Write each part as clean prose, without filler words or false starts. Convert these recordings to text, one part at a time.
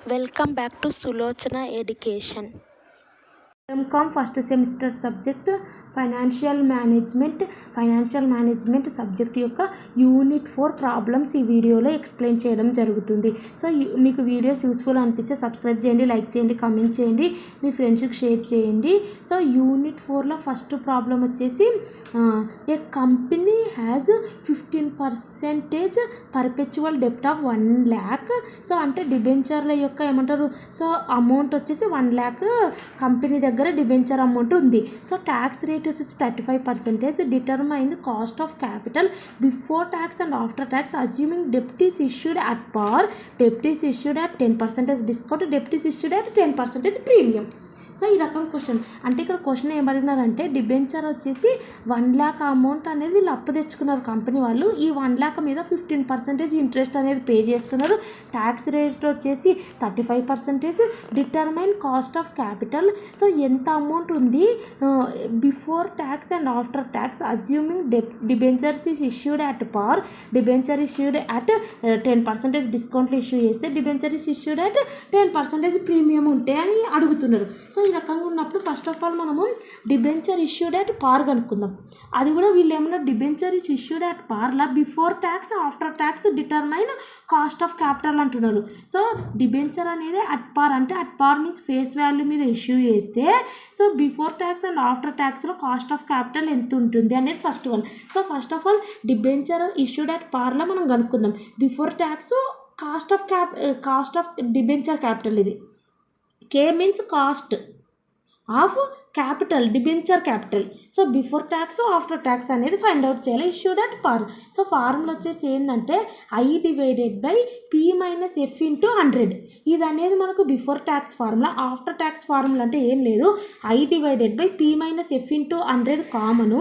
Welcome back to Sulochana Education. MCOM first semester subject financial management subject యొక్క unit 4 problems ఈ వీడియోలో explain చేయడం జరుగుతుంది. సో మీకు వీడియోస్ యూస్ఫుల్ అనిపిస్తే సబ్స్క్రైబ్ చేయండి, లైక్ చేయండి, కామెంట్ చేయండి, మీ ఫ్రెండ్స్కి షేర్ చేయండి. సో యూనిట్ 4లో ఫస్ట్ ప్రాబ్లం వచ్చేసి ఏ కంపెనీ హ్యాజ్ 15% పర్పెచువల్ డెప్ట్ ఆఫ్ 1 lakh. సో అంటే డిబెంచర్ల యొక్క ఏమంటారు, సో అమౌంట్ వచ్చేసి 1 lakh కంపెనీ దగ్గర డిబెంచర్ అమౌంట్ ఉంది. సో ట్యాక్స్ రేట్ వచ్చేసి 35%. Determine the cost of capital before tax and after tax assuming డెప్ట్ is issued at పార్, డెప్ట్ is issued at 10% discount, డెప్ట్ is issued at 10% premium. So ఈ రకం question అంటే ఇక్కడ question ఏమడిగినారంటే debenture వచ్చేసి 1 lakh amount అనేది వీళ్ళు అప్పు తెచ్చుకున్నారు కంపెనీ వాళ్ళు. ఈ 1 lakh మీద 15% ఇంట్రెస్ట్ అనేది పే చేస్తున్నారు. ట్యాక్స్ రేట్ వచ్చేసి 35%. Determine cost of capital, so ఎంత అమౌంట్ ఉంది before tax and after tax assuming debentures is issued at par, debenture issued at 10% డిస్కౌంట్లు ఇష్యూ చేస్తే debenture is issued at 10% premium ఉంటే అని అడుగుతున్నారు. సో ఈ రకంగా ఉన్నప్పుడు ఫస్ట్ ఆఫ్ ఆల్ మనము డిబెంచర్ ఇష్యూడ్ అట్ పార్ కనుక్కుందాం. అది కూడా వీళ్ళు ఏమన్నా డిబెంచర్ ఇస్ ఇష్యూడ్ అట్ పార్లా before tax after tax determine cost of capital అంటున్నారు. సో డిబెంచర్ అనేది అట్ పార్ అంటే at par means face value మీద ఇష్యూ చేస్తే so before tax and after tax cost of capital ఎంత ఉంటుంది అనేది first one. So first of all debenture issued at పార్లో మనం కనుక్కుందాం. Before tax cost of debenture capital, ఇది K means cost of capital, debenture capital. So before tax after tax అనేది find out చేయాలి. Issued at par. So formula వచ్చేసి ఏంటంటే I/P-F/100. ఇది అనేది మనకు before tax formula. After tax formula అంటే ఏం లేదు, I/P-F/100 కామను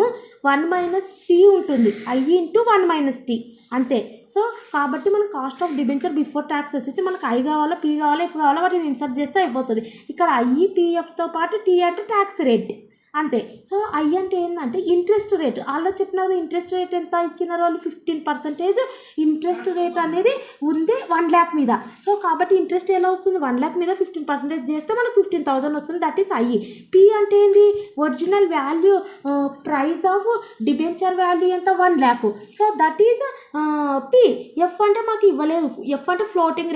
1 - T ఉంటుంది, I/1 - అంతే. సో కాబట్టి మన cost of debenture before tax వచ్చేసి మనకు I కావాలా, P కావాలా, F కావాలా వాటిని ఇన్సర్ట్ చేస్తే అయిపోతుంది. ఇక్కడ IPFతో పాటు T అంటే ట్యాక్స్ రేట్ అంతే. సో I అంటే ఏంటంటే ఇంట్రెస్ట్ రేట్. వాళ్ళు చెప్పినారు ఇంట్రెస్ట్ రేట్ ఎంత ఇచ్చినారు వాళ్ళు, 15% ఇంట్రెస్ట్ రేట్ అనేది ఉంది 1 lakh మీద. సో కాబట్టి ఇంట్రెస్ట్ ఎలా వస్తుంది, 1 lakh మీద 15% చేస్తే మనకు 15,000 వస్తుంది, దట్ ఈస్ I. P అంటే ఏంది, original value price of debenture value ఎంత 1 lakh. So that is P. F అంటే మాకు ఇవ్వలేదు, F అంటే ఫ్లోటింగ్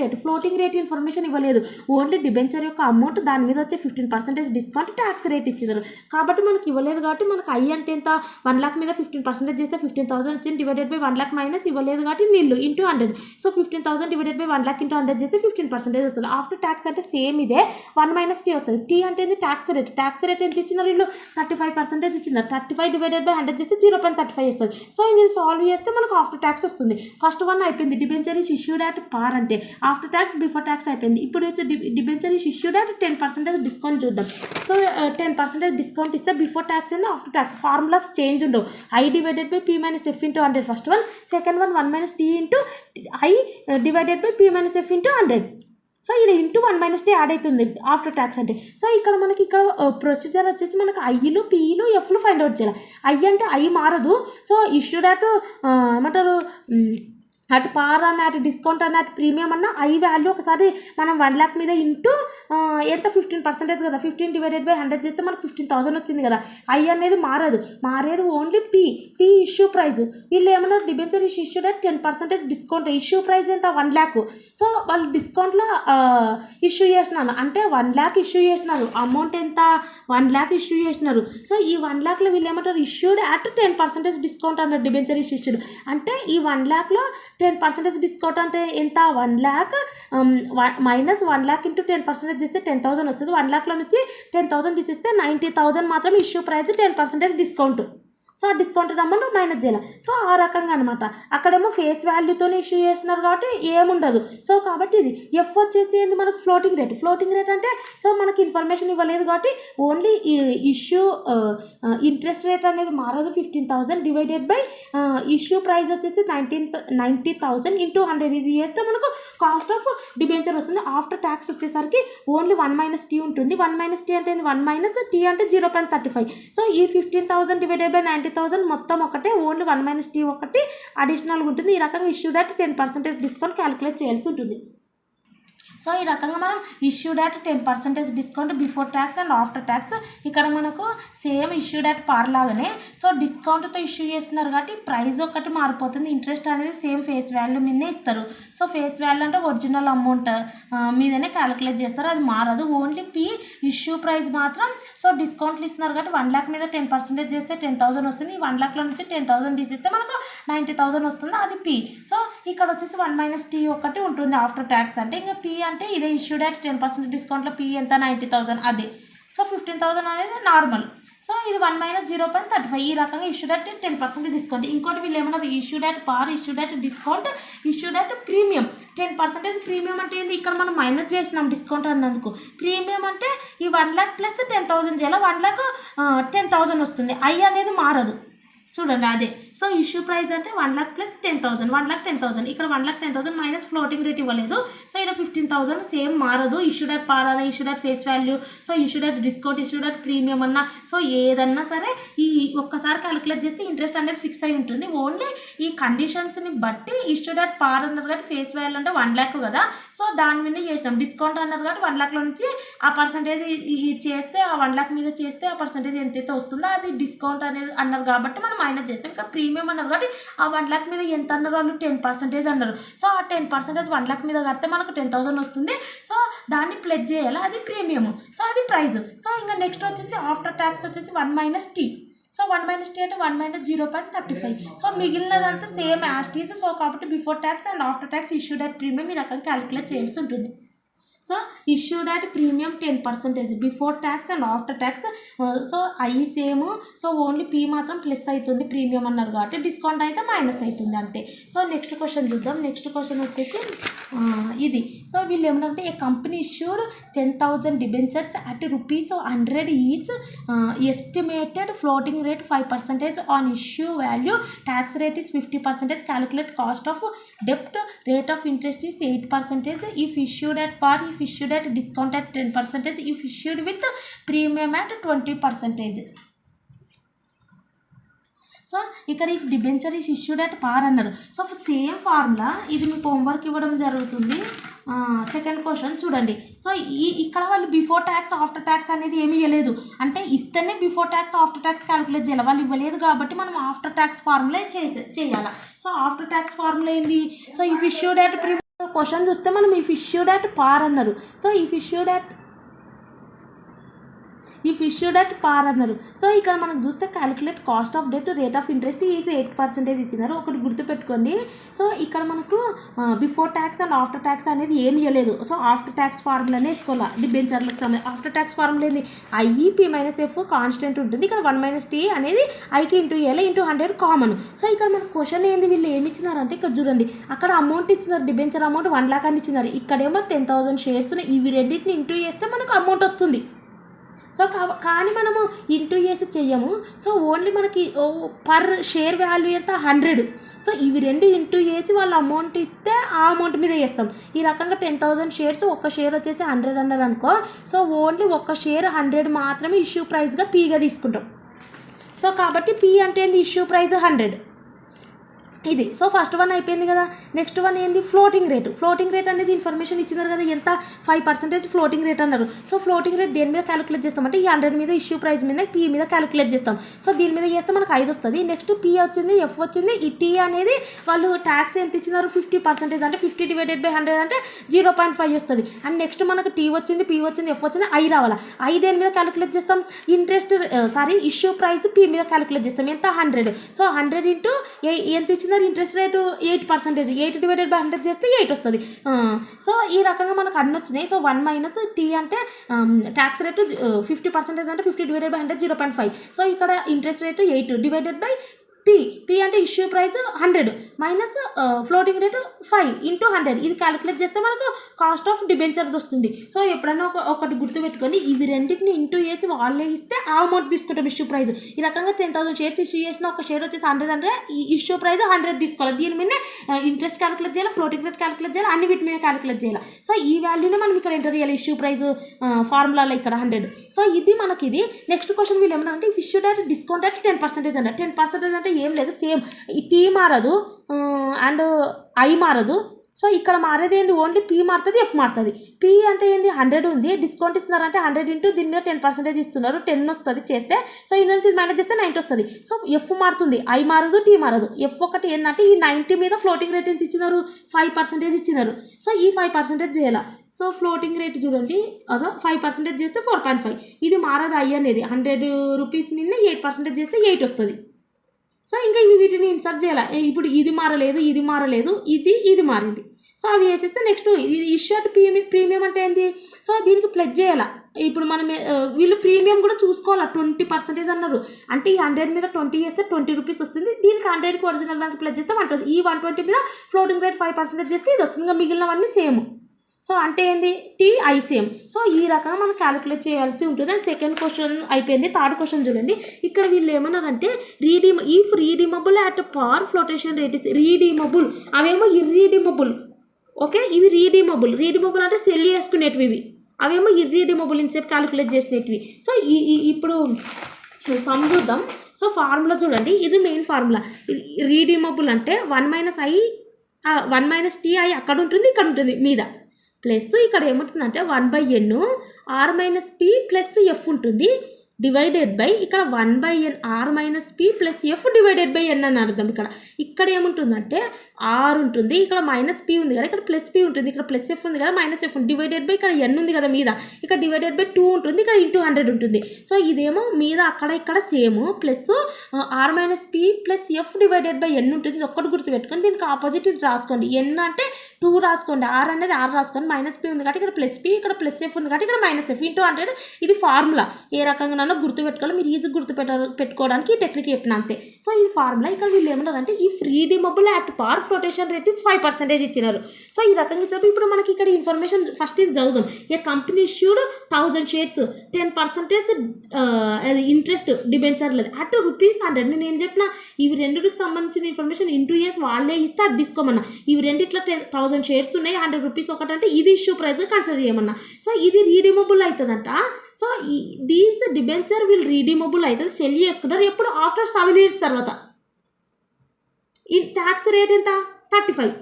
రేట్ ఇన్ఫర్మేషన్ ఇవ్వలేదు, ఓన్లీ డిబెంచర్ యొక్క అమౌంట్ దాని మీద వచ్చే 15% డిస్కౌంట్ ట్యాక్స్ రేట్ ఇచ్చారు. కాబట్టి మనకి ఇవ్వలేదు కాబట్టి మనకు I అంటే ఎంత, 1 lakh మీద 15% చేస్తే 15,000 వచ్చింది, డివైడెడ్ బై 1 lakh మైనస్ ఇవ్వలేదు కాబట్టి నీళ్ళు into 100. So 15,000 divided by 1 lakh into 100 చేస్తే 15% వస్తుంది. ఆఫ్టర్ ట్యాక్స్ అంటే సేమ్ ఇదే, 1 - T వస్తుంది. T అంటే ఏంది, ట్యాక్స్ రేట్ ఎంత ఇచ్చినారు వీళ్ళు, 35% ఇచ్చినారు. 35 డివైడెడ్ బై 100 చేస్తే 0.35 వస్తుంది. సో ఇది సాల్వ్ చేస్తే మనకు ఆఫ్టర్ ట్యాక్స్ వస్తుంది. ఫస్ట్ వన్ అయిపోయింది, debenture is issued at par అంటే. ఆఫ్టర్ ట్యాక్స్ బిఫోర్ ట్యాక్స్ అయిపోయింది. ఇప్పుడు వచ్చి debenture is issued at 10% discount చూద్దాం. సో 10% డిస్కౌంట్ ఇస్తే before tax and after tax formulas change ఉండవు. I/P-F/100 first one. Second one 1 - T into I/P-F/100. So ఇది into 1 - T add అవుతుంది after tax అంటే. So ఇక్కడ మనకి ఇక్కడ ప్రొసీజర్ వచ్చేసి మనకు ఐలు, పీలు, ఎఫ్లు ఫైండ్ అవుట్ చేయాలి. I అంటే I మారదు. సో ఇష్యూడ్ అట్ ఏమంటారు అటు పార్ అన్న, అటు డిస్కౌంట్ అన్న, అటు ప్రీమియం అన్న I వాల్యూ ఒకసారి మనం 1 lakh మీద ఇంటూ ఎంత 15% కదా, 15 డివైడెడ్ బై 100 చేస్తే మనకు 15,000 వచ్చింది కదా. I అనేది మారేది ఓన్లీ P ఇష్యూ ప్రైజ్. వీళ్ళు ఏమన్నా debenture issued at 10% discount, issue price ఎంత 1 lakh. సో వాళ్ళు డిస్కౌంట్లో ఇష్యూ చేసినారు అంటే 1 lakh ఇష్యూ చేసినారు, అమౌంట్ ఎంత 1 lakh ఇష్యూ చేసినారు. సో ఈ 1 lakhలో వీళ్ళు ఏమంటారు ఇష్యూడ్ అట్ 10% డిస్కౌంట్ అన్నారు. డిబెంచర్ ఇష్యూడ్ అంటే ఈ 1 lakhలో 10% డిస్కౌంట్ అంటే ఎంత, 1 lakh మైనస్ 1 lakh ఇంటూ 10% చేస్తే 10,000 వస్తుంది. 1 lakhలో నుంచి 10,000 తీసేస్తే 90,000 మాత్రం ఇష్యూ ప్రైస్, 10% డిస్కౌంట్. సో ఆ డిస్కౌంట్ అమౌంట్ మైనస్ చేయాలి. సో ఆ రకంగా అనమాట. అక్కడేమో ఫేస్ వాల్యూతోనే ఇష్యూ చేస్తున్నారు కాబట్టి ఏముండదు. సో కాబట్టి ఇది F వచ్చేసి ఏంది మనకు ఫ్లోటింగ్ రేట్ అంటే సో మనకి ఇన్ఫర్మేషన్ ఇవ్వలేదు కాబట్టి ఓన్లీ ఇష్యూ ఇంట్రెస్ట్ రేట్ అనేది మారదు. 15,000 డివైడెడ్ బై ఇష్యూ ప్రైస్ వచ్చేసి 90,000 ఇంటూ 100. ఇది చేస్తే మనకు కాస్ట్ ఆఫ్ డిబెంచర్ వస్తుంది. ఆఫ్టర్ ట్యాక్స్ వచ్చేసరికి ఓన్లీ 1 - T ఉంటుంది. 1 - T అంటే 1 - T అంటే 0.35. సో ఈ 15,000 డివైడెడ్ బై 90,000 మొత్తం ఒకటే, ఓన్లీ 1 - T ఒకటి అడిషనల్గా ఉంటుంది. ఈ రకంగా ఇష్యూడ్ అట్ 10% డిస్కౌంట్ క్యాలిక్యులేట్ చేయాల్సి ఉంటుంది. సో ఈ రకంగా మనం issued at 10% discount before tax and after tax. ఇక్కడ మనకు సేమ్ ఇష్యూడ్ అట్ పార్ లాగానే సో డిస్కౌంట్తో ఇష్యూ చేస్తున్నారు కాబట్టి ప్రైస్ ఒకటి మారిపోతుంది, ఇంట్రెస్ట్ అనేది సేమ్ ఫేస్ వాల్యూ మీదనే ఇస్తారు. సో ఫేస్ వాల్యూ అంటే ఒరిజినల్ అమౌంట్ మీదనే క్యాలిక్యులేట్ చేస్తారు, అది మారదు. ఓన్లీ పీ ఇష్యూ ప్రైస్ మాత్రం సో డిస్కౌంట్లు ఇస్తున్నారు కాబట్టి 1 lakh మీద 10% చేస్తే 10,000 వస్తుంది. ఈ 1 lakhలో నుంచి 10,000 తీసేస్తే మనకు 90,000 వస్తుంది, అది పీ. సో ఇక్కడ వచ్చేసి 1 - T ఒకటి ఉంటుంది ఆఫ్టర్ ట్యాక్స్ అంటే. ఇంకా పీ అంటే ఇదే ఇష్యూడ్ అట్ 10% డిస్కౌంట్లో పీ ఎంత 90,000 అది. సో 15,000 అనేది నార్మల్. సో ఇది 1 - 0.35 ఈ రకంగా ఇష్యూడ్ అట్ 10% డిస్కౌంట్. ఇంకోటి వీళ్ళు ఏమన్నారు, ఇష్యూడ్ అట్ పార్, issued at discount, issued at premium. 10% premium అంటే ఏంది, ఇక్కడ మనం మైనస్ చేసినాం డిస్కౌంట్ అన్నందుకు. ప్రీమియం అంటే ఈ 1 lakh ప్లస్ 10,000 చేయాలి, 1 lakh 10,000 వస్తుంది, ఐ అనేది మారదు. చూడండి అదే. సో ఇష్యూ ప్రైస్ అంటే 1 lakh ప్లస్ 10,000, 1 lakh 10,000. ఇక్కడ 1 lakh 10,000 మైనస్ ఫ్లోటింగ్ రేట్ ఇవ్వలేదు. సో ఇక్కడ 15,000 సేమ్ మారదు. ఇష్యూడ్ అట్ పార్ అన్న, issued at face value, so issued at discount, issued at premium అన్న, సో ఏదన్నా సరే ఈ ఒక్కసారి క్యాలిక్యులేట్ చేస్తే ఇంట్రెస్ట్ అనేది ఫిక్స్ అయి ఉంటుంది. ఓన్లీ ఈ కండిషన్స్ని బట్టి ఇష్యూడ్ అట్ పార్ అన్నారు కాబట్టి ఫేస్ వాల్యూ అంటే 1 lakh కదా, సో దాని మీద చేసినాం. డిస్కౌంట్ అన్నారు కాబట్టి 1 lakhలో నుంచి ఆ పర్సంటేజ్ చేస్తే, ఆ 1 lakh మీద చేస్తే ఆ పర్సంటేజ్ ఎంతైతే వస్తుందో అది డిస్కౌంట్ అనేది అన్నారు కాబట్టి మనం మైనస్ చేస్తాం. ఇంకా ప్రీమియం అన్నారు కాబట్టి ఆ 1 lakh మీద ఎంత అన్నారు వాళ్ళు, 10% అన్నారు. సో ఆ 10% 1 lakh మీద కడితే మనకు 10,000 వస్తుంది. సో దాన్ని ప్లస్ చేయాలి, అది ప్రీమియం. సో అది ప్రైస్. సో ఇంకా నెక్స్ట్ వచ్చేసి ఆఫ్టర్ ట్యాక్స్ వచ్చేసి 1 - T. సో 1 - T అంటే 1 - 0.35. సో మిగిలినదంతా సేమ్ యాస్టీస్. సో కాబట్టి before tax and after tax issued at premium ఈ రకంగా క్యాలిక్యులేట్ చేయాల్సి ఉంటుంది. So issued at premium 10% before tax and after tax. So I same. So only P మాత్రం plus అవుతుంది, premium అన్నారు కాబట్టి. డిస్కౌంట్ అయితే మైనస్ అవుతుంది అంతే. సో నెక్స్ట్ క్వశ్చన్ చూద్దాం. నెక్స్ట్ క్వశ్చన్ వచ్చేసి ఇది. సో వీళ్ళు ఏమంటే a company issued 10,000 debentures at ₹100 each, estimated floating rate 5% on issue value, tax rate is 50%, calculate cost of డెప్ట్, rate of interest is 8%, if issued at par, if issued at discount at 10%, if issued with premium at 20%. So ఇక్కడ if debenture is issued at పార్ అన్నారు. So same formula ఇది మీకు homework ఇవ్వడం జరుగుతుంది. Second question చూడండి. So ఇక్కడ వాళ్ళు బిఫోర్ ట్యాక్స్ ఆఫ్టర్ ట్యాక్స్ అనేది ఏమీ ఇవ్వలేదు, అంటే ఇస్తేనే before tax after tax calculate చేయాలి. వాళ్ళు ఇవ్వలేదు కాబట్టి మనం ఆఫ్టర్ ట్యాక్స్ ఫార్ములా చేయాలి. సో ఆఫ్టర్ ట్యాక్స్ ఫార్ములా ఏంది, so if issued at question చూస్తే మనం ఇఫ్ ఇష్యూడ్ అట్ పార్ అన్నారు. సో ఇఫ్ ఇష్యూడ్ అట్ పార్ అన్నారు. సో ఇక్కడ మనకు చూస్తే calculate cost of debt, rate of interest is 8% ఇచ్చినారు. ఒకటి గుర్తుపెట్టుకోండి. సో ఇక్కడ మనకు before tax and after tax అనేది ఏమి ఇవ్వలేదు. సో ఆఫ్టర్ ట్యాక్స్ ఫార్ములానే వేసుకోవాలి డిబెంచర్లకు సంబంధించి. ఆఫ్టర్ ట్యాక్స్ ఫార్ములా ఏంది, IE P minus F constant ఉంటుంది. ఇక్కడ 1 - T అనేది ఐకి ఇంటూ ఏల ఇంటూ 100 కామన్. సో ఇక్కడ మన క్వశ్చన్ ఏంది, వీళ్ళు ఏమి ఇచ్చినారంటే ఇక్కడ చూడండి, అక్కడ అమౌంట్ ఇచ్చినారు, డిబెంచర్ అమౌంట్ 1 lakh అని ఇచ్చినారు. ఇక్కడేమో 10,000 షేర్స్ ఉన్నాయి. ఇవి రెండింటిని ఇంటూ చేస్తే మనకు అమౌంట్ వస్తుంది. సో కానీ మనము ఇంటూ చేసి చెయ్యము. సో ఓన్లీ మనకి పర్ షేర్ వాల్యూ ఎంత 100. సో ఇవి రెండు ఇంటూ చేసి వాళ్ళు అమౌంట్ ఇస్తే ఆ అమౌంట్ మీద వేస్తాం. ఈ రకంగా 10,000 షేర్స్, ఒక్క షేర్ వచ్చేసి 100 అన్నారు అనుకో. సో ఓన్లీ ఒక్క షేర్ 100 మాత్రమే ఇష్యూ ప్రైస్గా పీగా తీసుకుంటాం. సో కాబట్టి పీ అంటే ఏంది, ఇష్యూ ప్రైస్ 100 ఇది. సో ఫస్ట్ వన్ అయిపోయింది కదా. నెక్స్ట్ వన్ ఏంది, ఫ్లోటింగ్ రేట్. ఫ్లోటింగ్ రేట్ అనేది ఇన్ఫర్మేషన్ ఇచ్చినారు కదా, ఎంత 5% ఫ్లోటింగ్ రేట్ అన్నారు. సో ఫ్లోటింగ్ రేట్ దేని మీద క్యాలిక్యులేట్ చేస్తాం అంటే ఈ 100 మీద ఇష్యూ ప్రైస్ మీద పీ మీద క్యాలిక్యులేట్ చేస్తాం. సో దీని మీద చేస్తే మనకు 5 వస్తుంది. నెక్స్ట్ పీ వచ్చింది, ఎఫ్ వచ్చింది. ఈ టీ అనేది వాళ్ళు ట్యాక్స్ ఎంత ఇచ్చినారు 50%, అంటే 50/100 అంటే 0.5 వస్తుంది. అండ్ నెక్స్ట్ మనకు టీ వచ్చింది, పీ వచ్చింది, ఎఫ్ వచ్చింది, ఐ రావాలా. ఐ దేని మీద క్యాలిక్యులేట్ చేస్తాం, ఇష్యూ ప్రైస్ పీ మీద క్యాలిక్యులేట్ చేస్తాం. ఎంత 100. సో 100 ఇంటూ ఎంత ఇచ్చింది ఇంట్రెస్ట్ రేటు 8%, 8/100 చేస్తే 8 వస్తుంది. సో ఈ రకంగా మనకు అన్ని వచ్చినాయి. సో 1 - T అంటే ట్యాక్స్ రేటు 50% అంటే 50/100 0.5. సో ఇక్కడ interest rate 8 divided by P అంటే issue price 100 minus floating rate 5 into 100. ఇది క్యాలిక్యులేట్ చేస్తే మనకు కాస్ట్ ఆఫ్ డిబెంచర్ వస్తుంది. సో ఎప్పుడైనా ఒకటి గుర్తుపెట్టుకొని ఇవి రెండింటిని ఇంటూ చేసి వాళ్ళే ఇస్తే ఆ అమౌంట్ తీసుకుంటాం ఇష్యూ ప్రైస్. ఈ రకంగా 10,000 షేర్స్ ఇష్యూ చేసిన ఒక షేర్ వచ్చేసి 100 అంటే ఈ ఇష్యూ ప్రైస్ 100 తీసుకోవాలి. దీని మీద ఇంట్రెస్ట్ క్యాలిక్యులేట్ చేయాలి, ఫ్లోటింగ్ రేట్ క్యాలిక్యులేట్ చేయాలి, అన్ని వీటి మీద క్యాలిక్యులేట్ చేయాలి. సో ఈ వాల్యూనే మనం ఇక్కడ ఎంటర్ చేయాలి ఇష్యూ ప్రైస్ ఫార్ములాలో ఇక్కడ 100. సో ఇది మనకి ఇది. నెక్స్ట్ క్వశ్చన్ వీళ్ళు ఏమన్నా అంటే ఇష్యూడ్ అట్ డిస్కౌంట్ అట్ 10% అన్నారు. 10% అంటే ఏం లేదు, సేమ్ ఈ టీ మారదు అండ్ ఐ మారదు. సో ఇక్కడ మారేది ఏంది, ఓన్లీ పీ మారుతుంది, ఎఫ్ మారుతుంది. పీ అంటే ఏంది, 100 ఉంది, డిస్కౌంట్ ఇస్తున్నారంటే 100 ఇంటూ దీని మీద 10% ఇస్తున్నారు, 10 వస్తుంది చేస్తే. సో ఈ నుంచి మైనస్ చేస్తే 90 వస్తుంది. సో ఎఫ్ మారుతుంది, ఐ మారదు, టీ మారదు. ఎఫ్ ఒకటి ఏంటంటే ఈ 90 మీద ఫ్లోటింగ్ రేట్ ఎంత ఇచ్చినారు, 5% ఇచ్చినారు. సో ఈ 5% చేయాలి. సో ఫ్లోటింగ్ రేట్ చూడండి, అదో 5% చేస్తే 4.5. ఇది మారదు, ఐ అనేది 100 రూపీస్ మీద 8% చేస్తే 8 వస్తుంది. సో ఇంకా ఇవి వీటిని ఇన్సర్ట్ చేయాలి. ఇప్పుడు ఇది మారలేదు, ఇది మారలేదు, ఇది మారింది. సో అవి వేసేస్తే నెక్స్ట్ ఇది ఇష్యూడ్ ప్రీమియం అంటే ఏంటి, సో దీనికి ప్లెజ్ చేయాలి. ఇప్పుడు మనం వీళ్ళు ప్రీమియం కూడా చూసుకోవాలి. 20% అన్నారు అంటే ఈ 100 మీద 20 చేస్తే 20 రూపీస్ వస్తుంది. దీనికి 100కి ఒరిజినల్ దానికి ప్లెజ్ చేస్తే 120. ఈ 120 మీద ఫ్లోటింగ్ రేట్ 5% చేస్తే ఇది వస్తుంది. ఇంకా మిగిలినవన్నీ సేమ్. సో అంటే ఏంది, టీ ఐ సేమ్. సో ఈ రకంగా మనం క్యాలిక్యులేట్ చేయాల్సి ఉంటుంది. అండ్ సెకండ్ క్వశ్చన్ అయిపోయింది. థర్డ్ క్వశ్చన్ చూడండి. ఇక్కడ వీళ్ళు ఏమన్నారంటే if redeemable at par flotation rate is redeemable, అవేమో ఇర్రీడీమబుల్. ఓకే, ఇవి రీడీమబుల్ అంటే సెల్ చేసుకునేటివి, ఇవి అవేమో ఇర్రీడీమబుల్ ఇన్సేపు క్యాలిక్యులేట్ చేసినవి. సో ఇప్పుడు సమ్ చూద్దాం. సో ఫార్ములా చూడండి, ఇది మెయిన్ ఫార్ములా. రీడీమబుల్ అంటే 1 - టీ ఐ అక్కడ ఉంటుంది, ఇక్కడ ఉంటుంది మీద, ప్లస్ ఇక్కడ ఏముంటుందంటే 1/n r-p ప్లస్ ఎఫ్ ఉంటుంది, డివైడెడ్ బై ఇక్కడ 1/n r-p plus F divided by n అని అర్థం. ఇక్కడ ఏముంటుందంటే ఆర్ ఉంటుంది, ఇక్కడ -p ఉంది కదా, ఇక్కడ +p ఉంటుంది, ఇక్కడ +f ఉంది కదా, -f ఉంది, డివైడెడ్ బై ఇక్కడ n ఉంది కదా మీద, ఇక్కడ డివైడెడ్ బై 2 ఉంటుంది, ఇక్కడ ఇంటూ 100 ఉంటుంది. సో ఇదేమో మీద అక్కడ ఇక్కడ same, plus r-p plus F divided by n ఉంటుంది. ఇది ఒక్కటి గుర్తుపెట్టుకొని దీనికి ఆపోజిట్ ఇది రాసుకోండి. n అంటే 2 రాసుకోండి, r అనేది r రాసుకోండి, -p ఉంది కాబట్టి ఇక్కడ +p, ఇక్కడ +f ఉంది కాబట్టి ఇక్కడ -f ఇంటూ 100. ఇది ఫార్ములా. ఏ రకంగా గుర్తుపెట్టుకోవాలి, మీరు ఈజీ పెట్టుకోవడానికి ఈ టెక్నిక్ చెప్పిన అంతే. సో ఇది ఫార్ములా. ఇక్కడ వీళ్ళు ఏమన్నారంటే ఈ redeemable at par flotation rate is 5% ఇచ్చినారు. సో ఈ రకంగా ఇచ్చినప్పుడు ఇప్పుడు మనకి ఇక్కడ ఇన్ఫర్మేషన్ ఫస్ట్ ఇది చదువుదాం. A company issued 1000 shares 10% interest debenture లేదు అట్ ₹100. నేను ఏం చెప్పిన, ఇవి రెండుకి సంబంధించిన ఇన్ఫర్మేషన్ ఇంటూ ఇయర్స్ వాళ్ళే ఇస్తే అది తీసుకోమన్నా. ఇవి రెండిట్లా 1000 షేర్స్ ఉన్నాయి, ₹100 ఒకటంటే ఇది ఇష్యూ ప్రైస్ కన్సిడర్ చేయమన్నా. సో ఇది రీడీమబుల్ అవుతుందంట. సో దీస్ డిబెంచర్ వీళ్ళు రీడీమబుల్ అవుతుంది, సెల్ చేసుకుంటారు ఎప్పుడు, ఆఫ్టర్ 7 years తర్వాత. ఈ ట్యాక్స్ రేట్ ఎంత, 35.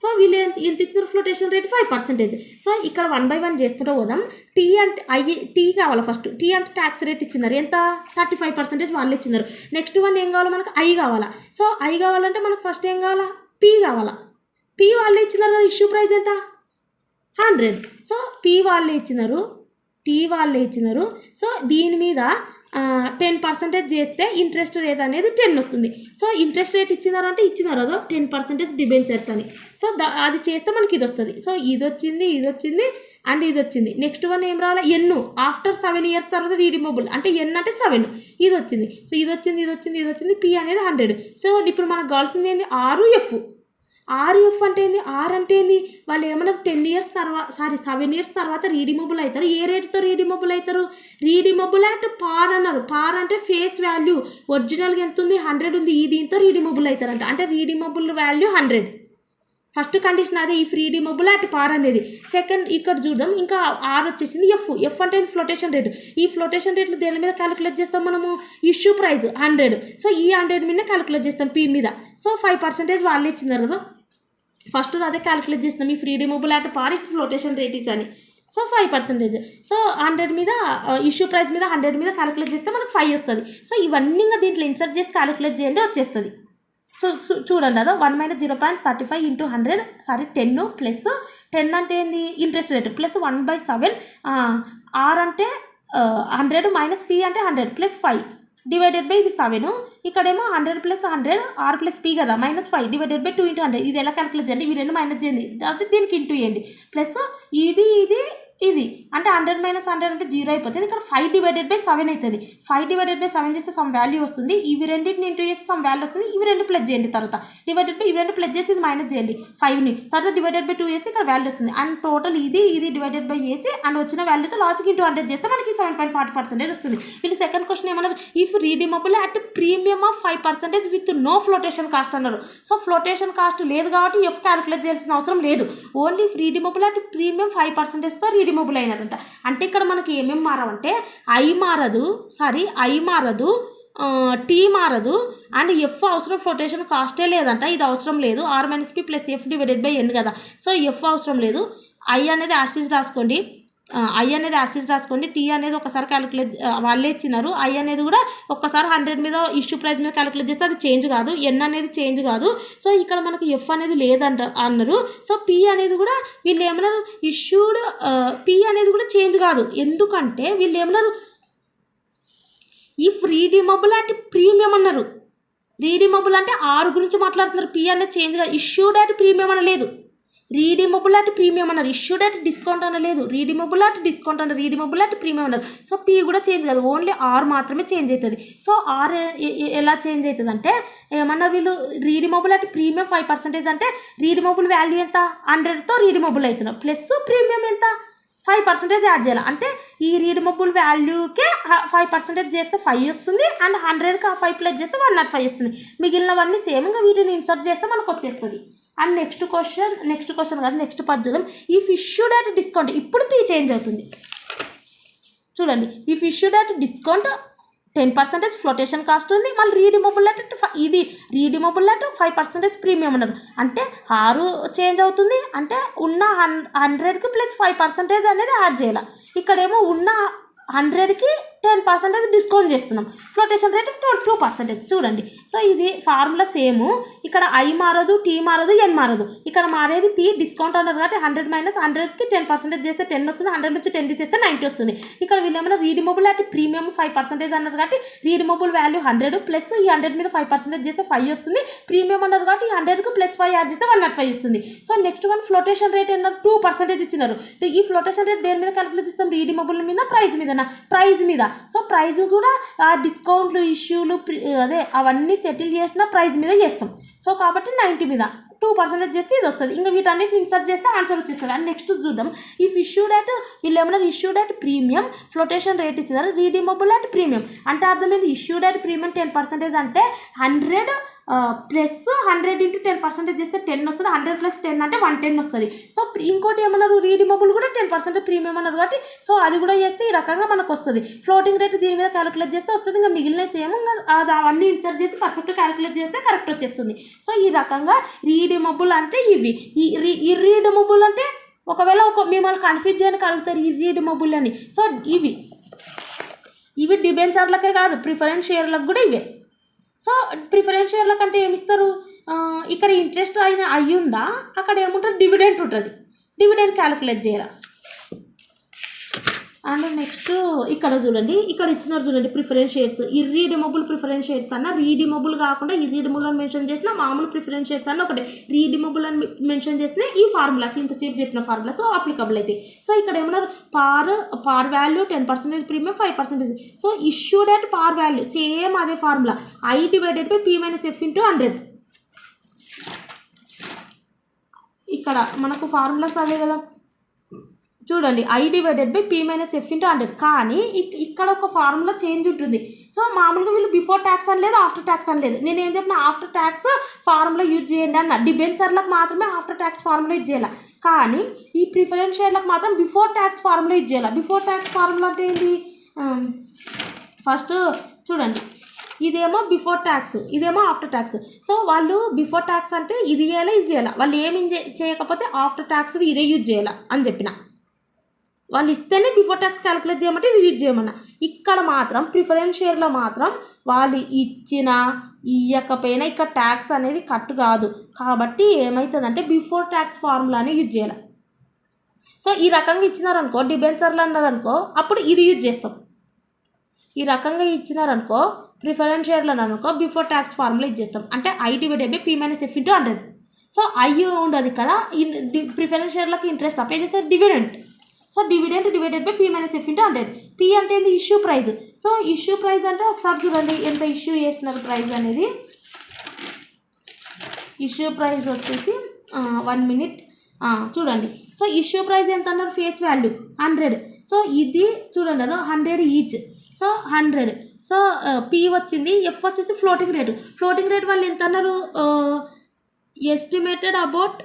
సో వీళ్ళు ఎంత ఇచ్చిన ఫ్లోటేషన్ రేట్ 5%. సో ఇక్కడ 1 by 1 చేసుకుంటూ పోదాం. టీ అంటే టీ కావాలి ఫస్ట్. టీ అంటే ట్యాక్స్ రేట్ ఇచ్చినారు ఎంత, 35% వాళ్ళు ఇచ్చినారు. నెక్స్ట్ వన్ ఏం కావాలా మనకు, ఐ కావాలా. సో ఐ కావాలంటే మనకు ఫస్ట్ ఏం కావాలా, పీ కావాలా. పీ వాళ్ళే ఇచ్చినారు కదా, ఇష్యూ ప్రైస్ ఎంత 100. సో పీ వాళ్ళే ఇచ్చినారు, టీ వాళ్ళే ఇచ్చినారు. సో దీని మీద 10% చేస్తే ఇంట్రెస్ట్ రేట్ అనేది 10 వస్తుంది. సో ఇంట్రెస్ట్ రేట్ ఇచ్చినారు అంటే ఇచ్చినారు అదో 10% డిబెంచర్స్ అని. సో అది చేస్తే మనకి ఇది వస్తుంది. సో ఇది వచ్చింది అండ్ ఇది వచ్చింది. నెక్స్ట్ వన్ ఏం రావాలి, ఎన్ను ఆఫ్టర్ 7 years తర్వాత రీడీమబుల్ అంటే ఎన్ అంటే 7, ఇది వచ్చింది. సో ఇది వచ్చింది, పీ అనేది 100. సో ఇప్పుడు మనకు కావాల్సింది ఏంది, RF అంటే ఏంది, ఆర్ అంటే ఏంది, వాళ్ళు ఏమన్నారు 10 years తర్వాత 7 years తర్వాత రీడీమబుల్ అవుతారు. ఏ రేటుతో రీడీమబుల్ అవుతారు, రీడీమబుల్ అట్ పార్ అన్నారు. పార్ అంటే ఫేస్ వాల్యూ, ఒరిజినల్గా ఎంత ఉంది 100 ఉంది, ఈ దీంతో రీడీమబుల్ అవుతారంట. అంటే రీడీమబుల్ వాల్యూ 100. ఫస్ట్ కండిషన్ అదే, ఈ రీడీమబుల్ అట్ పార్ అనేది. సెకండ్ ఇక్కడ చూద్దాం, ఇంకా ఆర్ వచ్చేసింది ఎఫ్ అంటే ఫ్లోటేషన్ రేటు. ఈ ఫ్లోటేషన్ రేట్లు దేని మీద క్యాలిక్యులేట్ చేస్తాం మనము, ఇష్యూ ప్రైస్ 100. సో ఈ 100 మీద క్యాలిక్యులేట్ చేస్తాం పీ మీద. సో 5% వాళ్ళు ఇచ్చినారు కదా, ఫస్ట్ అదే క్యాలిక్యులేట్ చేస్తాం. ఈ redeemable at par if flotation rate is అని. సో 5%. సో 100 మీద ఇష్యూ ప్రైస్ మీద 100 మీద క్యాలిక్యులేట్ చేస్తే మనకు 5 వస్తుంది. సో ఇవన్నీ ఇంకా దీంట్లో ఇన్సర్ట్ చేసి క్యాలిక్యులేట్ చేయండి, వచ్చేస్తుంది. సో చూడండి అదో 1 - 0.35 × 100 10 ప్లస్ 10 అంటే ఏంది ఇంట్రెస్ట్ రేట్ ప్లస్ 1/7 ఆర్ అంటే 100 మైనస్ పీ అంటే 100 ప్లస్ 5 డివైడెడ్ బై ఇది 7. ఇక్కడేమో 100 + 100 ఆర్ ప్లస్ పీ కదా, -5 డివైడెడ్ బై 2 × 100. ఇది ఎలా క్యాలిక్యులేట్ చేయండి, ఇవి రెండు మైనస్ చేయండి, అది దీనికి ఇంటూ చేయండి, ప్లస్ ఇది అంటే 100 - 100 అంటే 0 అయిపోతుంది. ఇక్కడ 5 డివైడెడ్ బై 7 అవుతుంది. 5 డివైడెడ్ బై 7 చేస్తే సమ్ వాల్యూ వస్తుంది. ఇవి రెండింటిని ఇంటూ చేస్తే సమ్ వాల్యూ వస్తుంది. ఇవి రెండు ప్లస్ చేయండి, తర్వాత డివైడెడ్ బై ఇవి రెండు ప్లస్ చేసి ఇది మైనస్ చేయండి 5ని, తర్వాత డివైడెడ్ బై 2 చేస్తే ఇక్కడ వాల్యూ వస్తుంది. అండ్ టోటల్ ఇది డివైడెడ్ బై చేసి అండ్ వచ్చిన వాల్యూతో లాస్ట్కి ఇంటూ 100 చేస్తే మనకి 7.40% వస్తుంది. వీళ్ళు సెకండ్ క్వశ్చన్ ఏమన్నారు, if redeemable at premium of 5% with no flotation cost అన్నారు. సో ఫ్లోటేషన్ కాస్ట్ లేదు కాబట్టి ఎఫ్ క్యాలిక్యులేట్ చేయాల్సిన అవసరం లేదు. ఓన్లీ రీడీమబుల్ అట్ ప్రీమియం 5%తో రీడీమబుల్ అయినారంట. అంటే ఇక్కడ మనకి ఏమేమి మారవంటే ఐ మారదు, టీ మారదు అండ్ ఎఫ్ అవసరం, ఫ్లోటేషన్ కాస్టే లేదంట, ఇది అవసరం లేదు. R minus P plus F divided by N కదా, సో ఎఫ్ అవసరం లేదు. ఐ అనేది యాసిస్ రాసుకోండి, టీ అనేది ఒకసారి క్యాలిక్యులేట్ వాళ్ళే ఇచ్చినారు. ఐ అనేది కూడా ఒక్కసారి 100 మీద ఇష్యూ ప్రైస్ మీద క్యాలిక్యులేట్ చేస్తే అది చేంజ్ కాదు, ఎన్ అనేది చేంజ్ కాదు. సో ఇక్కడ మనకు ఎఫ్ అనేది లేదంట అన్నారు. సో పి అనేది కూడా వీళ్ళు ఏమన్నారు, ఇష్యూడ్ పి అనేది కూడా చేంజ్ కాదు. ఎందుకంటే వీళ్ళు ఏమన్నారు, ఇఫ్ రీడీమబుల్ అట్ ప్రీమియం అన్నారు. రీడీమబుల్ అంటే ఆరు గురించి మాట్లాడుతున్నారు. పి అనేది చేంజ్ కాదు. ఇష్యూడ్ అట్ ప్రీమియం అనలేదు, రీడీమబుల్ అట్ ప్రీమియం అన్నారు. ఇష్యూడ్ అట్ డిస్కౌంట్ అనలేదు, రీడీమబుల్ అట్ డిస్కౌంట్ అన్నారు, రీడీమబుల్ అట్ ప్రీమియం అన్నారు. సో పీ కూడా చేంజ్ కాదు, ఓన్లీ ఆర్ మాత్రమే చేంజ్ అవుతుంది. సో ఆర్ ఎలా చేంజ్ అవుతుంది అంటే ఏమన్నారు వీళ్ళు, రీడీమబుల్ అట్ ప్రీమియం 5% అంటే రీడీమబుల్ వాల్యూ ఎంత 100తో రీడీమబుల్ అవుతున్నారు, ప్లస్ ప్రీమియం ఎంత 5% యాడ్ చేయాలి. అంటే ఈ రీడీమబుల్ వాల్యూకే 5% చేస్తే 5 వస్తుంది, అండ్ 100కి 5 ప్లస్ చేస్తే 105 వస్తుంది. మిగిలినవన్నీ సేమ్, ఇంకా వీటిని ఇన్సర్ట్ చేస్తే మనకు వచ్చేస్తుంది. అండ్ నెక్స్ట్ క్వశ్చన్ కాదు, నెక్స్ట్ పార్ట్ చూద్దాం. ఇఫ్ ఇష్యూడ్ అట్ డిస్కౌంట్, ఇప్పుడు పీ చేంజ్ అవుతుంది చూడండి. If issued at discount 10% flotation cost ఉంది, మళ్ళీ రీడీమబుల్ అట్ ఇది రీడీమబుల్ అట్ 5% ప్రీమియం అన్నారు. అంటే 6 చేంజ్ అవుతుంది, అంటే ఉన్న 100కి ప్లస్ 5% అనేది యాడ్ చేయాలి. ఇక్కడేమో ఉన్న 100కి 10% డిస్కౌంట్ చేస్తున్నాం, ఫ్లోటేషన్ రేట్ 2% చూడండి. సో ఇది ఫార్ములా సేమ్, ఇక్కడ ఐ మారదు, టీ మారదు, ఎన్ మారదు. ఇక్కడ మారేది పీ, డిస్కౌంట్ అన్నారు కాబట్టి 100 మైనస్ 100కి 10% చేస్తే 10 వస్తుంది, 100 నుంచి 10 చేస్తే 90 వస్తుంది. ఇక్కడ వీళ్ళు ఏమైనా రీడీమబుల్ అట్ ప్రీమియం 5% అన్నారు కాబట్టి రీడీమబుల్ వాల్యూ 100 ప్లస్ ఈ 100 మీద 5% చేస్తే 5 వస్తుంది. ప్రీమియం అన్నారు కాబట్టి ఈ 100కి ప్లస్ 5 యాడ్ చేస్తే 105 వస్తుంది. So next one flotation rate అన్నారు 2% ఇచ్చినారు. ఈ ఫ్లోటేషన్ రేట్ దేని మీద క్యాలిక్యులేట్ చేస్తాం, రీడీమబుల్ మీద, ప్రైజ్ మీద. సో ప్రైజ్ కూడా డిస్కౌంట్లు, ఇష్యూలు అదే అవన్నీ సెటిల్ చేసిన ప్రైజ్ మీద చేస్తాం. సో కాబట్టి 90 మీద 2% చేస్తే ఇది వస్తుంది. ఇంకా వీటన్నిటిని ఇన్సర్ట్ చేస్తే ఆన్సర్ వచ్చేస్తుంది. అండ్ నెక్స్ట్ చూద్దాం. ఇఫ్ ఇష్యూడ్ అట్, వీళ్ళు ఏమన్నా issued at premium, flotation rate ఇచ్చినారు, రీడీమబుల్ అట్ ప్రీమియం అంటే అర్థమైంది. ఇష్యూడ్ అట్ ప్రీమియం 10% అంటే 100 ప్లస్ 100 ఇంటూ 10% చేస్తే 10 వస్తుంది, 100 ప్లస్ 10 అంటే 110 వస్తుంది. సో ఇంకోటి ఏమన్నారు, రీడీమబుల్ కూడా 10% ప్రీమియం అన్నారు కాబట్టి సో అది కూడా చేస్తే ఈ రకంగా మనకు వస్తుంది. ఫ్లోటింగ్ రేట్ దీని మీద క్యాలిక్యులేట్ చేస్తే వస్తుంది. ఇంకా మిగిలిన సేమ్ అది అవన్నీ ఇన్సర్ట్ చేసి పర్ఫెక్ట్ క్యాలిక్యులేట్ చేస్తే కరెక్ట్ వచ్చేస్తుంది. సో ఈ రకంగా రీడీమబుల్ అంటే ఇవి, ఇర్రీడీమబుల్ అంటే ఒకవేళ మిమ్మల్ని కన్ఫ్యూజ్ చేయడానికి అడుగుతారు ఇర్రీడీమబుల్ అని. సో ఇవి డిబెంచర్లకే కాదు, ప్రిఫరెన్స్ షేర్లకు కూడా ఇవే. సో ప్రిఫరెన్స్ షేర్ల కంటే ఏమి ఇస్తారు, ఇక్కడ ఇంట్రెస్ట్ అయ్యిందా, అక్కడ ఏముంటుంది డివిడెంట్ ఉంటుంది, డివిడెంట్ క్యాలిక్యులేట్ చేయాలి. అండ్ నెక్స్ట్ ఇక్కడ చూడండి, ఇక్కడ ఇచ్చినారు చూడండి ప్రిఫరెన్స్ షేర్స్. ఇర్రీడీమబుల్ ప్రిఫరెన్స్ షేర్స్ అన్న రీడీమబుల్ కాకుండా ఇర్రీడీమబుల్ అని మెన్షన్ చేసిన, మామూలు ప్రిఫరెన్స్ షేర్స్ అన్న ఒకటే, రీడీమబుల్ అని మెన్షన్ చేసిన ఈ ఫార్ములాస్ ఇంతసేపు చెప్పిన ఫార్ములా సో అప్లికబుల్ అయితే. సో ఇక్కడ ఏమన్నారు, par value 10% premium 5%. So issued at par value same అదే formula, I divided by P minus F into 100. ఇక్కడ మనకు ఫార్ములాస్ అవే కదా చూడండి, I divided by P minus F into 100. కానీ ఇక్కడ ఒక ఫార్ములా చేంజ్ ఉంటుంది. సో మామూలుగా వీళ్ళు బిఫోర్ ట్యాక్స్ అని లేదు, ఆఫ్టర్ ట్యాక్స్ అని లేదు. నేను ఏం చెప్పిన, ఆఫ్టర్ ట్యాక్స్ ఫార్ములా యూజ్ చేయండి అన్న. డిబెంచర్లకు మాత్రమే ఆఫ్టర్ ట్యాక్స్ ఫార్ములా యూజ్ చేయాలి, కానీ ఈ ప్రిఫరెన్స్ షేర్లకు మాత్రం బిఫోర్ ట్యాక్స్ ఫార్ములా యూజ్ చేయాలి. బిఫోర్ ట్యాక్స్ ఫార్ములా అంటే ఏంటి, ఫస్ట్ చూడండి, ఇదేమో బిఫోర్ ట్యాక్స్, ఇదేమో ఆఫ్టర్ ట్యాక్స్. సో వాళ్ళు బిఫోర్ ట్యాక్స్ అంటే ఇది చేయాలి, ఇది చేయాలి. వాళ్ళు ఏమి చేయకపోతే ఆఫ్టర్ ట్యాక్స్ ఇదే యూజ్ చేయాలి అని చెప్పిన. వాళ్ళు ఇస్తేనే బిఫోర్ ట్యాక్స్ క్యాలిక్యులేట్ చేయమంటే ఇది యూజ్ చేయమన్నా. ఇక్కడ మాత్రం ప్రిఫరెన్స్ షేర్లో మాత్రం వాళ్ళు ఇచ్చినా ఇవ్వకపోయినా ఇక్కడ ట్యాక్స్ అనేది కట్ కాదు. కాబట్టి ఏమవుతుందంటే బిఫోర్ ట్యాక్స్ ఫార్ములానే యూజ్ చేయాలి. సో ఈ రకంగా ఇచ్చినారనుకో, డిబెంచర్లు అన్నారనుకో, అప్పుడు ఇది యూజ్ చేస్తాం. ఈ రకంగా ఇచ్చినారనుకో, ప్రిఫరెన్స్ షేర్లు అనుకో, బిఫోర్ ట్యాక్స్ ఫార్ములా యూజ్ చేస్తాం. అంటే I divided by P minus F into 100. So I ఉండదు కదా, ఈ ప్రిఫరెన్స్ షేర్లకి ఇంట్రెస్ట్ అపే చేసే dividend. So dividend divided by P minus F into 100. P అంటే ఏంది, issue price. So issue price అంటే ఒకసారి చూడండి ఎంత ఇష్యూ చేస్తున్నారు ప్రైజ్ అనేది. ఇష్యూ ప్రైజ్ వచ్చేసి 1 మినిట్ చూడండి. సో ఇష్యూ ప్రైజ్ ఎంత అన్నారు, ఫేస్ వాల్యూ 100. సో ఇది చూడండి అదో 100 ఈచ్. సో 100. సో పీ వచ్చింది, ఎఫ్ వచ్చేసి ఫ్లోటింగ్ రేటు. ఫ్లోటింగ్ రేట్ వాళ్ళు ఎంత అన్నారు, estimated about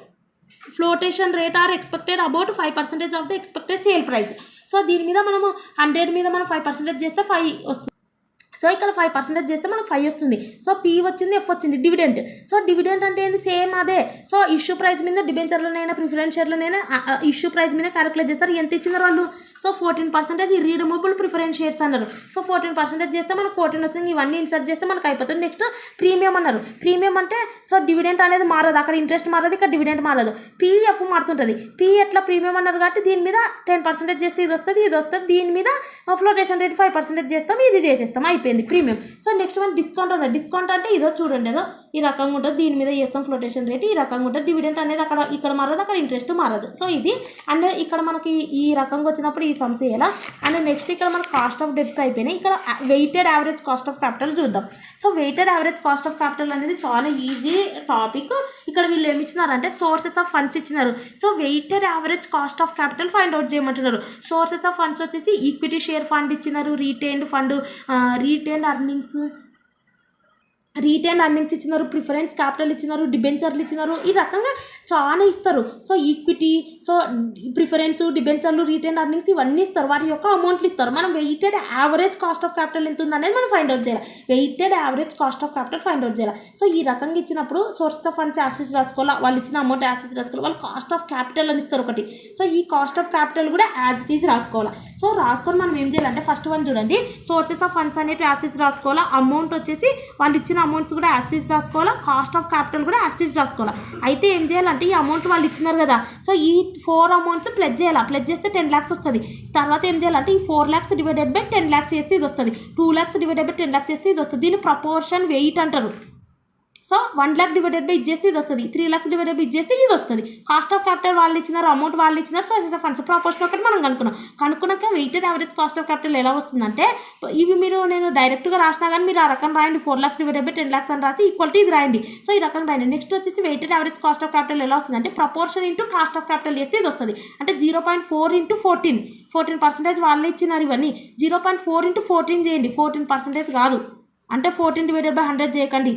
flotation rate are expected about 5% of the expected sale price. So దీని మీద మనము 100 మీద మనం 5% చేస్తే 5 వస్తుంది. సో ఇక్కడ 5% చేస్తే మనకు 5 వస్తుంది. సో పీ వచ్చింది, ఎఫ్ వచ్చింది, డివిడెంట్. సో డివిడెంట్ అంటే ఏంది, సేమ్ అదే. సో ఇష్యూ ప్రైస్ మీద డిబెంచర్లోనైనా ప్రిఫరెన్స్ షేర్లోనైనా ఇష్యూ ప్రైస్ మీద క్యాలిక్యులేట్ చేస్తారు. ఎంత ఇచ్చినారు వాళ్ళు, సో 14% రీడమబుల్ ప్రిఫరెన్స్ షేర్స్ అన్నారు. సో 14% చేస్తే మనకు 14 వస్తుంది. ఇవన్నీ ఇన్సర్ట్ చేస్తే మనకు అయిపోతుంది. నెక్స్ట్ ప్రీమియం అన్నారు. ప్రీమియం అంటే సో డివిడెంట్ అనేది మారదు, అక్కడ ఇంట్రెస్ట్ మారదు, ఇక్కడ డివిడెంట్ మారదు, పీఎఫ్ మారుతుంటుంది. పీ ఎట్లా ప్రీమియం అన్నారు కాబట్టి దీని మీద 10% చేస్తే ఇది వస్తుంది, ఇది వస్తుంది. దీని మీద ఫ్లోటేషన్ రేట్ 5% చేస్తాం, ఇది చేసేస్తాం, అయిపోయింది premium. So next one discount అన్నారు. డిస్కౌంట్ అంటే ఇదో చూడండి, ఏదో ఈ రకంగా ఉంటుంది, దీని మీద చేస్తాం ఫ్లోటేషన్ రేట్, ఈ రకంగా ఉంటుంది. డివిడెంట్ అనేది అక్కడ ఇక్కడ మారదు, అక్కడ ఇంట్రెస్ట్ మారదు. సో ఇది అండ్ ఇక్కడ మనకి ఈ రకంగా వచ్చినప్పుడు ఈ సమ్స్ చేయాలా. అండ్ నెక్స్ట్ ఇక్కడ మనకు కాస్ట్ ఆఫ్ డెబ్ట్స్ అయిపోయినాయి. ఇక్కడ weighted average cost of capital చూద్దాం. So weighted average cost of capital అనేది చాలా ఈజీ టాపిక్. ఇక్కడ వీళ్ళు ఏమి ఇచ్చినారంటే సోర్సెస్ ఆఫ్ ఫండ్స్ ఇచ్చినారు. So weighted average cost of capital find out చేయమంటున్నారు. సోర్సెస్ ఆఫ్ ఫండ్స్ వచ్చేసి ఈక్విటీ షేర్ ఫండ్ ఇచ్చినారు, రీటైన్డ్ ఫండ్, రీటైన్డ్ అర్నింగ్స్ ఇచ్చినారు, ప్రిఫరెన్స్ క్యాపిటల్ ఇచ్చినారు, డిబెంచర్లు ఇచ్చినారు, ఈ రకంగా చాలా ఇస్తారు. సో ఈక్విటీ, సో ప్రిఫరెన్స్, డిబెంచర్లు, రీటైన్ అర్నింగ్స్ ఇవన్నీ ఇస్తారు, వాటి యొక్క అమౌంట్లు ఇస్తారు. మనం weighted average cost of capital ఎంత ఉందనేది మనం ఫైండ్ అవుట్ చేయాలి. Weighted average cost of capital find out చేయాలి. సో ఈ రకంగా ఇచ్చినప్పుడు సోర్సెస్ ఆఫ్ ఫండ్స్ యాసెట్స్ రాసుకోవాలి, వాళ్ళు ఇచ్చిన అమౌంట్ యాసెట్స్ రాసుకోవాలి, వాళ్ళు కాస్ట్ ఆఫ్ క్యాపిటల్ అని ఇస్తారు ఒకటి. సో ఈ కాస్ట్ ఆఫ్ క్యాపిటల్ కూడా యాజ్ ఇట్ ఈజ్ రాసుకోవాలి. సో రాసుకొని మనం ఏం చేయాలంటే ఫస్ట్ వన్ చూడండి, సోర్సెస్ ఆఫ్ ఫండ్స్ అనేవి యాసెట్స్ రాసుకోవాలా, అమౌంట్ వచ్చేసి వాళ్ళు ఇచ్చిన అమౌంట్స్ కూడా యాస్టిస్ రాసుకోవాలా, కాస్ట్ ఆఫ్ క్యాపిటల్ కూడా యాస్టిస్ రాసుకోవాలా. అయితే ఏం చేయాలంటే ఈ అమౌంట్ వాళ్ళు ఇచ్చినారు కదా, సో ఈ 4 అమౌంట్స్ ప్లెడ్జ్ చేయాలి. ప్లెడ్జ్ చేస్తే 10 lakhs వస్తుంది. తర్వాత ఏం చేయాలంటే ఈ 4 lakhs డివైడెడ్ బై 10 lakhs చేస్తే ఇది వస్తుంది. 2 lakhs డివైడెడ్ బై 10 lakhs చేస్తే ఇది వస్తుంది. దీన్ని ప్రపోర్షన్ వెయిట్ అంటారు. సో 1 lakh డివైడెడ్ బై ఇది చేస్తే ఇది వస్తుంది, 3 lakhs డివైడెడ్ బై ఇది చేస్తే ఇది వస్తుంది. కాస్ట్ ఆఫ్ క్యాపిటల్ వాళ్ళు ఇచ్చినారు, అమౌంట్ వాళ్ళు ఇచ్చినారు, సోర్సెస్ ఆఫ్ ఫండ్స్ ప్రపోర్షన్ ఒకటి మనం కనుక్కున్నాక weighted average cost of capital ఎలా వస్తుందంటే ఇవి నేను డైరెక్ట్గా రాసినా కానీ మీరు ఆ రకం రాయండి, 4 lakhs డివైడెడ్ బై 10 lakhs అని రాసి ఈక్వల్ ఇది రాయండి. సో ఈ రకంగా రాయండి. నెక్స్ట్ వచ్చేసి weighted average cost of capital ఎలా వస్తుందంటే proportion into cost of capital చేస్తే ఇది వస్తుంది. అంటే 0.4 into 14% వాళ్ళే ఇచ్చినారు ఇవన్నీ. 0.4 into 14 చేయండి, 14% కాదు, అంటే 14 డివైడెడ్ బై 100 చేయకండి,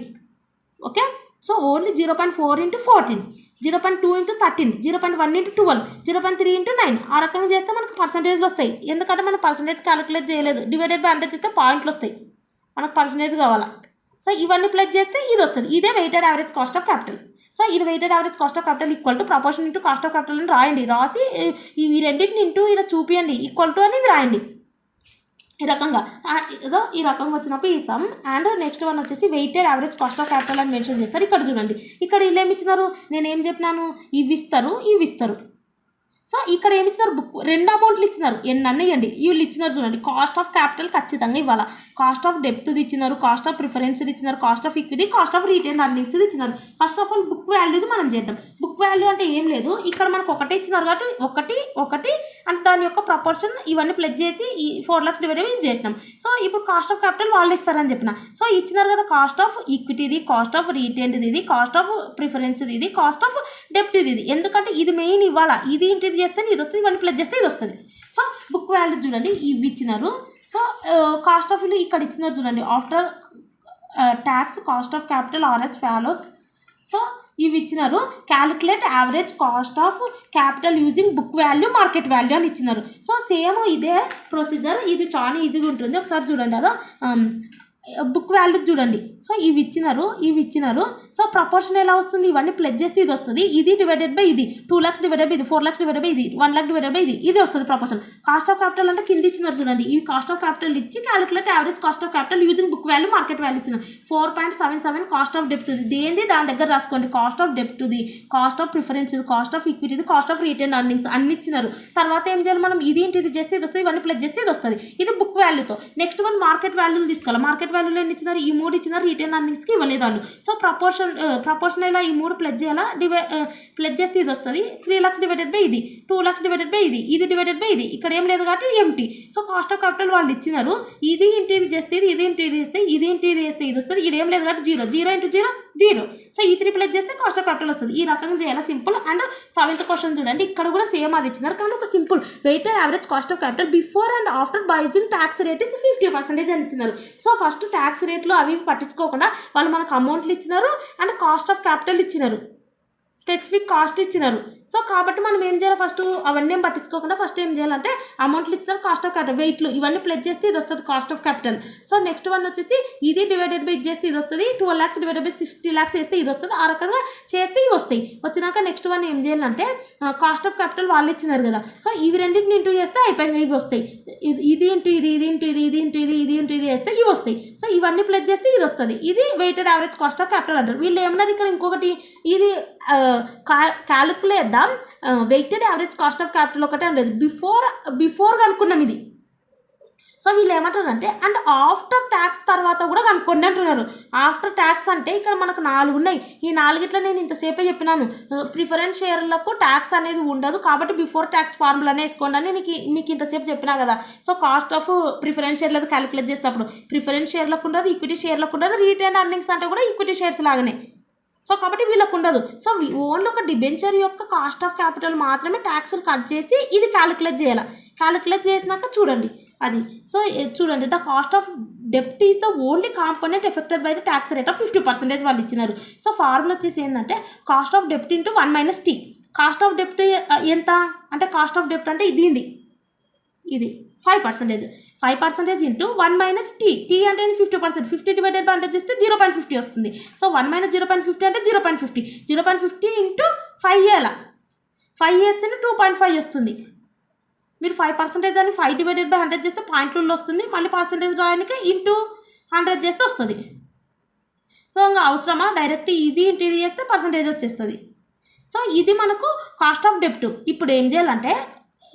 okay. So only 0.4 into 14, 0.2 into 13, 0.1 into 12, 0.3 into 9 ఆ రకంగా చేస్తే మనకు పర్సంటేజ్లు వస్తాయి. ఎందుకంటే మనం పర్సంటేజ్ క్యాలిక్యులేట్ చేయలేదు, డివైడెడ్ బై 100 చేస్తే పాయింట్లు వస్తాయి, మనకు పర్సంటేజ్ కావాలా. సో ఇవన్నీ ప్లస్ చేస్తే ఇది వస్తుంది. ఇదే weighted average cost of capital. So ఇది weighted average cost of capital equal to proportion into cost of capital అని రాయండి. రాసి ఈ రెండింటిని ఇంటూ ఇలా చూపియండి, ఈక్వల్ టు అని రాయండి. ఈ రకంగా ఏదో ఈ రకంగా వచ్చినప్పుడు ఈ సమ్. అండ్ నెక్స్ట్ వన్ వచ్చేసి weighted average cost of capital అని మెన్షన్ చేస్తారు. ఇక్కడ చూడండి, ఇక్కడ వీళ్ళు ఏమి ఇచ్చినారు, నేను ఏం చెప్పినాను, ఇవి ఇస్తారు. సో ఇక్కడ ఏమి ఇచ్చినారు, బుక్ 2 అమౌంట్లు ఇచ్చినారు, ఎన్ని ఇవ్వండి. వీళ్ళు ఇచ్చినారు చూడండి, కాస్ట్ ఆఫ్ క్యాపిటల్ ఖచ్చితంగా ఇవ్వాలి, కాస్ట్ ఆఫ్ డెప్త్ ఇచ్చినారు, కాస్ట్ ఆఫ్ ప్రిఫరెన్స్ ఇచ్చినారు, cost of equity, cost of retain earnings ఇచ్చినారు. ఫస్ట్ ఆఫ్ ఆల్ బుక్ వాల్యూది మనం చేద్దాం. బుక్ వాల్యూ అంటే ఏం లేదు, ఇక్కడ మనకు ఒకటే ఇచ్చినారు కాబట్టి ఒకటి అంటే దాని యొక్క ప్రపోర్షన్ ఇవన్నీ ప్లస్ చేసి ఈ 4 lakhs డివైడ్ ఇది చేసినాం. సో ఇప్పుడు కాస్ట్ ఆఫ్ క్యాపిటల్ వాళ్ళు ఇస్తారని చెప్పిన. సో ఇచ్చినారు కదా, కాస్ట్ ఆఫ్ ఈక్విటీది, కాస్ట్ ఆఫ్ రిటైన్డ్ ఇది, కాస్ట్ ఆఫ్ ప్రిఫరెన్స్ ఇది, కాస్ట్ ఆఫ్ డెప్ట్ ఇది. ఎందుకంటే ఇది మెయిన్ ఇవ్వాలా, ఇది ఇంటిది చేస్తే ఇది వస్తుంది, ఇవన్నీ ప్లస్ చేస్తే ఇది వస్తుంది. సో బుక్ వాల్యూ చూడండి, ఇవి ఇచ్చినారు. సో కాస్ట్ ఆఫ్ ఇక్కడ ఇచ్చినారు చూడండి, after tax cost of capital RS follows. So ఇవి ఇచ్చినారు, calculate average cost of capital using book value market value అని ఇచ్చినారు. సో సేమ్ ఇదే ప్రొసీజర్, ఇది చాలా ఈజీగా ఉంటుంది. ఒకసారి చూడండి, అదో బుక్ వాల్యూ చూడండి. సో ఇవి ఇచ్చినారు. సో ప్రపోర్షన్ ఎలా వస్తుంది, ఇవన్నీ ప్లస్ చేస్తే ఇది వస్తుంది, ఇది డివైడెడ్ బై ఇది, 2 lakhs డివైడెడ్ బై ఇది, 4 lakhs డివైడెడ్ బై ఇది, 1 lakh డివైడెడ్ బై ఇది వస్తుంది ప్రపోర్షన్. కాస్ట్ ఆఫ్ క్యాపిటల్ అంటే కింద ఇచ్చినారు చూడండి, ఈ కాస్ట్ ఆఫ్ క్యాపిటల్ ఇచ్చి calculate average cost of capital using book value market value ఇచ్చినారు. 4.77 కాస్ట్ ఆఫ్ డెప్ట్ దేంది దాని దగ్గర రాసుకోండి, కాస్ట్ ఆఫ్ డెప్ట్ది, cost of preference, cost of ఈక్విటీది, కాస్ట్ ఆఫ్ రిటైన్ అర్నింగ్స్ అన్ని ఇచ్చినారు. తర్వాత ఏం చేయాలి మనం, ఇది చేస్తే ఇది వస్తుంది, ఇవన్నీ ప్లస్ చేస్తే ఇది వస్తుంది. ఇది బుక్ వాల్యూతో. నెక్స్ట్ వన్ మార్కెట్ వాల్యూలు తీసుకోవాలి. మార్కెట్ వాల్యూలో ఎన్ని ఇచ్చినారు, ఈ 3 ఇచ్చినారు, రిటైన్ అర్నింగ్స్కి ఇవ్వలేదు వాళ్ళు. సో ప్రపోర్షన్ ఇలా ఈ 3 ప్లస్ చేయాలా, ప్లస్ చేస్తే ఇది వస్తుంది, 3 lakhs డివైడెడ్ బై ఇది, 2 lakhs డివైడెడ్ బై ఇది డివైడెడ్ బై ఇది, ఇక్కడ ఏం లేదు కాబట్టి empty. So cost of capital వాళ్ళు ఇచ్చినారు, ఇది ఇంటూ ఇది చేస్తే ఇది ఇంటూ ఇది చేస్తే ఇది ఇంటూ ఇది చేస్తే ఇది వస్తుంది, ఇది ఏం లేదు కాబట్టి 0 into 0. సో ఈ 3 ప్లస్ చేస్తే కాస్ట్ ఆఫ్ క్యాపిటల్ వస్తుంది. ఈ రకంగా చేయాలి, సింపుల్. అండ్ 7th క్వశ్చన్ చూడండి, ఇక్కడ కూడా సేమ్ అది ఇచ్చినారు, కానీ ఒక simple weighted average cost of capital before and after by using tax rate is 50% అని ఇచ్చినారు. సో ఫస్ట్ ట్యాక్స్ రేట్లు అవి పట్టించుకోకుండా వాళ్ళు మనకు అమౌంట్లు ఇచ్చినారు అండ్ కాస్ట్ ఆఫ్ క్యాపిటల్ ఇచ్చినారు, స్పెసిఫిక్ కాస్ట్ ఇచ్చినారు. సో కాబట్టి మనం ఏం చేయాలి, ఫస్ట్ అవన్నీ ఏం పట్టించుకోకుండా ఫస్ట్ ఏం చేయాలంటే అమౌంట్లు ఇస్తారు, కాస్ట్ ఆఫ్ క్యాపిటల్ వెయిట్లు ఇవన్నీ ప్లస్ చేస్తే ఇది వస్తుంది cost of capital. So next one వచ్చేసి ఇది డివైడెడ్ బై ఇది చేస్తే ఇది వస్తుంది, 12 lakhs డివైడెడ్ బై 60 lakhs చేస్తే ఇది వస్తుంది. ఆ రకంగా చేస్తే ఇవి వస్తాయి. వచ్చినాక నెక్స్ట్ వన్ ఏం చేయాలంటే కాస్ట్ ఆఫ్ క్యాపిటల్ వాళ్ళు ఇచ్చినారు కదా, సో ఇవి రెండింటిని ఇంటూ చేస్తే అయిపోయింది ఇవి వస్తాయి. ఇది ఇంటూ ఇది, ఇది ఇంటూ ఇది, ఇది ఇంటూ ఇది, ఇది ఇంటూ ఇది చేస్తే ఇవి వస్తాయి. సో ఇవన్నీ ప్లస్ చేస్తే ఇది వస్తుంది. ఇది weighted average cost of capital అంటారు. వీళ్ళు ఏమన్నారు ఇక్కడ ఇంకొకటి, ఇది calculate the weighted average cost of capital ఒకటే అనలేదు, బిఫోర్ కనుక్కున్నాం ఇది. సో వీళ్ళు ఏమంటారంటే అండ్ ఆఫ్టర్ ట్యాక్స్ తర్వాత కూడా కనుక్కోండి అంటున్నారు. ఆఫ్టర్ ట్యాక్స్ అంటే ఇక్కడ మనకు 4 ఉన్నాయి. ఈ 4గిట్లో నేను ఇంతసేపే చెప్పినాను, ప్రిఫరెన్స్ షేర్లకు ట్యాక్స్ అనేది ఉండదు కాబట్టి బిఫోర్ ట్యాక్స్ ఫార్ములానే వేసుకోండి అని మీకు ఇంతసేపు చెప్పినా కదా. సో కాస్ట్ ఆఫ్ ప్రిఫరెన్స్ షేర్లకు క్యాలిక్యులేట్ చేసేటప్పుడు ప్రిఫరెన్స్ షేర్లకు ఉండదు, ఈక్విటీ షేర్లకు ఉండదు, రిటైన్ ఎర్నింగ్స్ అంటే కూడా ఈక్విటీ షేర్స్ లాగానే. సో కాబట్టి వీళ్ళకు ఉండదు. సో ఓన్లీ ఒక డిబెంచర్ యొక్క కాస్ట్ ఆఫ్ క్యాపిటల్ మాత్రమే ట్యాక్స్లు కట్ చేసి ఇది క్యాలిక్యులేట్ చేయాలి. క్యాలిక్యులేట్ చేసినాక చూడండి అది. సో చూడండి, ద కాస్ట్ ఆఫ్ డెప్ట్ is the only component affected by the tax rate of 50% వాళ్ళు ఇచ్చినారు. సో ఫార్ములా వచ్చేసి ఏంటంటే కాస్ట్ ఆఫ్ డెప్ట్ ఇంటూ 1 - T. కాస్ట్ ఆఫ్ డెప్ట్ ఎంత అంటే కాస్ట్ ఆఫ్ డెప్ట్ అంటే ఇది 5%. 5% ఇంటూ 1 - T. T అంటే 50%. 50 డివైడెడ్ బై 100 చేస్తే 0.50 వస్తుంది. సో 1 - 0.50 అంటే 0.50. 0.50 ఇంటూ 5 చేయాలి. 5 చేస్తేనే 2.5 వస్తుంది. మీరు 5% అని 5 డివైడెడ్ బై 100 చేస్తే పాయింట్లు వస్తుంది. మళ్ళీ పర్సంటేజ్ రాయడానికి ఇంటూ 100 చేస్తే వస్తుంది. సో ఇంకా అవసరమా, డైరెక్ట్ ఇది ఇంటూ ఇది చేస్తే పర్సంటేజ్ వచ్చేస్తుంది. సో ఇది మనకు కాస్ట్ ఆఫ్ డెప్ట్. ఇప్పుడు ఏం చేయాలంటే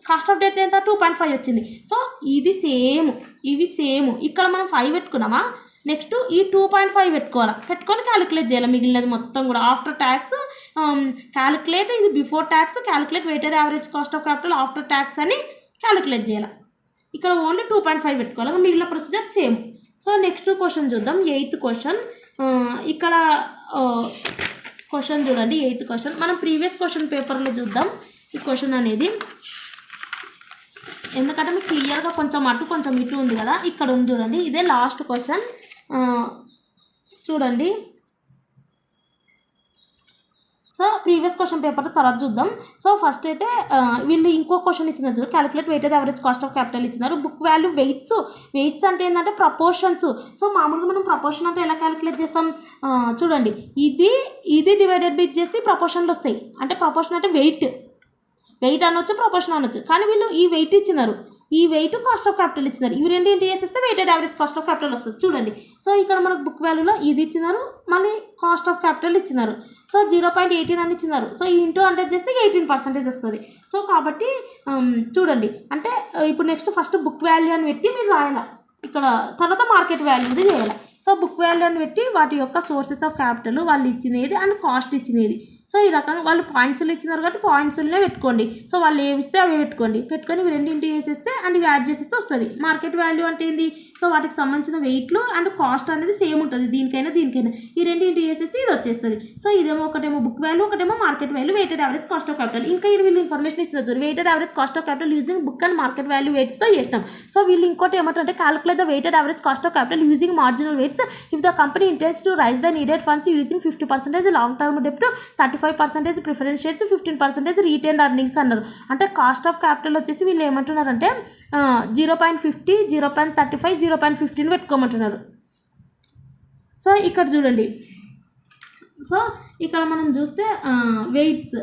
కాస్ట్ ఆఫ్ డెప్ట్ ఎంత 2.5 వచ్చింది. సో ఇది సేమ్, ఇవి సేమ్. ఇక్కడ మనం 5 పెట్టుకున్నామా, నెక్స్ట్ ఈ 2.5 పెట్టుకొని క్యాలిక్యులేట్ చేయాలి మిగిలినది మొత్తం కూడా. ఆఫ్టర్ ట్యాక్స్ క్యాలిక్యులేట్, ఇది before tax calculate weighted average cost of capital after tax అని క్యాలిక్యులేట్ చేయాలి. ఇక్కడ ఓన్లీ 2.5 పెట్టుకోవాలి, మిగిలిన procedure same. So next question చూద్దాం, 8th క్వశ్చన్. ఇక్కడ క్వశ్చన్ చూడండి, 8th క్వశ్చన్ మనం ప్రీవియస్ క్వశ్చన్ పేపర్లో చూద్దాం ఈ క్వశ్చన్ అనేది. ఎందుకంటే మీకు క్లియర్గా కొంచెం అటు కొంచెం ఇటు ఉంది కదా, ఇక్కడ ఉంది చూడండి. ఇదే లాస్ట్ క్వశ్చన్ చూడండి. సో ప్రీవియస్ క్వశ్చన్ పేపర్ తర్వాత చూద్దాం. సో ఫస్ట్ అయితే వీళ్ళు ఇంకో క్వశ్చన్ ఇచ్చినారు, calculate weighted average cost of capital ఇచ్చినారు. బుక్ వాల్యూ వెయిట్స్ అంటే ఏంటంటే ప్రపోర్షన్స్. సో మామూలుగా మనం ప్రపోర్షన్ అంటే ఎలా క్యాలిక్యులేట్ చేస్తాం చూడండి, ఇది డివైడెడ్ బై చేస్తే ప్రపోర్షన్లు వస్తాయి. అంటే ప్రపోర్షన్ అంటే వెయిట్ అనొచ్చు, ప్రపోర్షన్ అనొచ్చు. కానీ వీళ్ళు ఈ వెయిట్ ఇచ్చినారు, ఈ వెయిట్ కాస్ట్ ఆఫ్ క్యాపిటల్ ఇచ్చినారు. ఇవి రెండు ఏంటి చేసేస్తే weighted average cost of capital వస్తుంది చూడండి. సో ఇక్కడ మనకు బుక్ వాల్యూలో ఇది ఇచ్చినారు, మళ్ళీ కాస్ట్ ఆఫ్ క్యాపిటల్ ఇచ్చినారు. సో 0.18 అని ఇచ్చినారు. సో ఈ ఇంటూ 100 చేస్తే 18% వస్తుంది. సో కాబట్టి చూడండి, అంటే ఇప్పుడు నెక్స్ట్ ఫస్ట్ బుక్ వాల్యూ అని పెట్టి మీరు రాయాలి. ఇక్కడ తర్వాత మార్కెట్ వాల్యూ చేయాలి. సో బుక్ వాల్యూ అని పెట్టి వాటి యొక్క సోర్సెస్ ఆఫ్ క్యాపిటల్ వాళ్ళు ఇచ్చినది అండ్ కాస్ట్ ఇచ్చినది. సో ఈ రకంగా వాళ్ళు పాయింట్స్లు ఇచ్చినారు కాబట్టి పాయింట్స్లోనే పెట్టుకోండి. సో వాళ్ళు ఏవి ఇస్తే అవి పెట్టుకొని ఇవి రెండింటి వేసేస్తే అండ్ ఇవి యాడ్ చేసేస్తే వస్తుంది. మార్కెట్ వాల్యూ అంటే ఏంది, సో వాటికి సంబంధించిన వెయిట్లు అండ్ కాస్ట్ అనేది సేమ్ ఉంటుంది దీనికైనా. ఈ రెండింటి వేసేస్తే ఇది వచ్చేస్తుంది. సో ఇదేమో ఒకటేమో బుక్ వాల్యూ, ఒకటేమో market value, weighted average cost of capital. ఇంకా వీళ్ళు ఇన్ఫర్మేషన్ ఇచ్చినారు, weighted average cost of capital using book and market value వెయిట్స్తో చేస్తాం. సో వీళ్ళు ఇంకోటి ఏమంటారంటే calculate the weighted average cost of capital using marginal weights if the company intends to raise the needed funds using 50% long term డెప్ట్, 35% preference shares, 15% retain earnings అన్నారు. అంటే cost of capital వచ్చేసి వీళ్ళు ఏమంటున్నారంటే 0.50, 0.35, 0.15 పెట్టుకోమంటున్నారు. సో ఇక్కడ చూడండి, సో ఇక్కడ మనం చూస్తే వెయిట్స్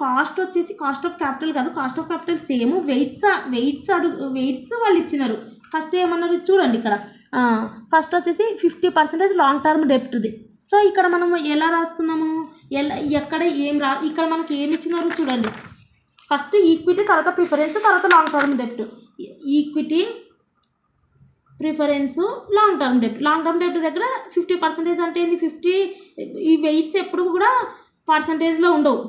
కాస్ట్ వచ్చేసి కాస్ట్ ఆఫ్ క్యాపిటల్ కాదు, cost of capital same. Weights వాళ్ళు ఇచ్చినారు. ఫస్ట్ ఏమన్నారు చూడండి, ఇక్కడ ఫస్ట్ వచ్చేసి 50% లాంగ్ టర్మ్ డెప్ట్ది. సో ఇక్కడ మనం ఎలా రాసుకున్నాము, ఎక్కడ ఇక్కడ మనకి ఏమి ఇచ్చినారు చూడండి. ఫస్ట్ ఈక్విటీ, తర్వాత ప్రిఫరెన్స్, తర్వాత లాంగ్ టర్మ్ డెప్ట్. ఈక్విటీ, ప్రిఫరెన్స్, లాంగ్ టర్మ్ డెప్ట్. లాంగ్ టర్మ్ డెప్ట్ దగ్గర 50% అంటే ఏంది, 50 ఈ వెయిట్స్ ఎప్పుడు కూడా పర్సంటేజ్లో ఉండవు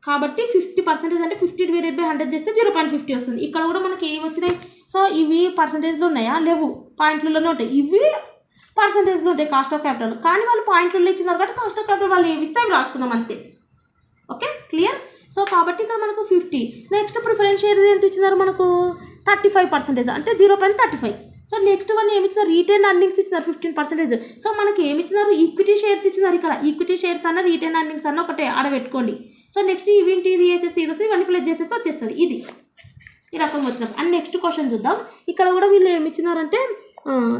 కాబట్టి 50% అంటే 50 డివైడెడ్ బై 100 చేస్తే 0.50 వస్తుంది. ఇక్కడ కూడా మనకి ఏమి వచ్చినాయి, సో ఇవి పర్సంటేజ్లో ఉన్నాయా, లేవు, పాయింట్లలోనే ఉంటాయి. ఇవి పర్సంటేజ్లో ఉంటాయి కాస్ట్ ఆఫ్ క్యాపిటల్. కానీ వాళ్ళు పాయింట్లు ఇచ్చినారు కాబట్టి కాస్ట్ ఆఫ్ క్యాపిటల్ వాళ్ళు ఏమి ఇస్తే అవి రాసుకున్నాం అంతే. Okay, clear. సో కాబట్టి ఇక్కడ మనకు 50. నెక్స్ట్ ప్రిఫరెన్స్ షేర్ ఎంత ఇచ్చినారు మనకు 35%, అంటే 0.35. సో నెక్స్ట్ వన్ ఏమి ఇచ్చినారు, రీటైన్ అర్నింగ్స్ ఇచ్చినారు 15%. సో మనకి ఏమి ఇచ్చినారు, ఈక్విటీ షేర్స్ ఇచ్చినారు. ఇక్కడ ఈక్విటీ షేర్స్ అన్న రీటైన్ అర్నింగ్స్ అన్న ఒకటే ఆడబెట్టుకోండి. సో నెక్స్ట్ ఇవింటి ఇది వేసేస్తే ఇది వస్తుంది, ఇవన్నీ ప్లస్ చేసేస్తే వచ్చేస్తుంది. ఇది ఈ రకంగా వచ్చినప్పుడు. అండ్ నెక్స్ట్ క్వశ్చన్ చూద్దాం. ఇక్కడ కూడా వీళ్ళు ఏమి ఇచ్చినారంటే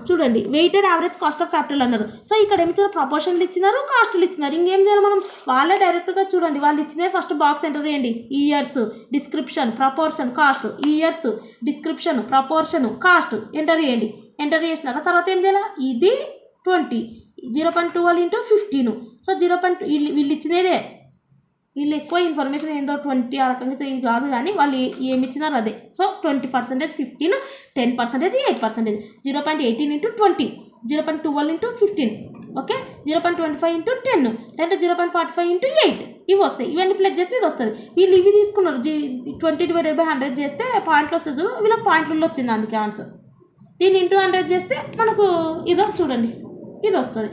చూడండి, weighted average cost of capital అన్నారు. సో ఇక్కడ ఏమి ఇచ్చారు, ప్రపోర్షన్లు ఇచ్చినారు, కాస్టులు ఇచ్చినారు. ఇంకేం చేయాలి మనం, వాళ్ళే డైరెక్ట్గా చూడండి, వాళ్ళు ఇచ్చినవి ఫస్ట్ బాక్స్ ఎంటర్ చేయండి. Years, description, proportion, cost, years, description, proportion, cost enter చేయండి. ఎంటర్ చేసినారా తర్వాత ఏం చేయాలి, ఇది 20, 0.12 into 15. సో 0.2 వీళ్ళు ఇచ్చినదే, వీళ్ళు ఎక్కువ ఇన్ఫర్మేషన్ ఏందో 20 ఆ రకంగా ఇవి కాదు, కానీ వాళ్ళు ఏమి ఇచ్చినారు అదే. So 20%, 15, 10%, 8%, 0.18 into 20, 0.12 into 15, okay, 0.25 into 10, అంటే 0.45 into 8 ఇవి వస్తాయి. ఇవన్నీ ప్లస్ చేస్తే ఇది వస్తుంది. వీళ్ళు ఇవి తీసుకున్నారు, 20/100 చేస్తే పాయింట్లు వస్తుంది, వీళ్ళకి పాయింట్లలో వచ్చింది, అందుకే ఆన్సర్. దీన్ని ఇంటూ 100 చేస్తే మనకు ఇదో చూడండి ఇది వస్తుంది.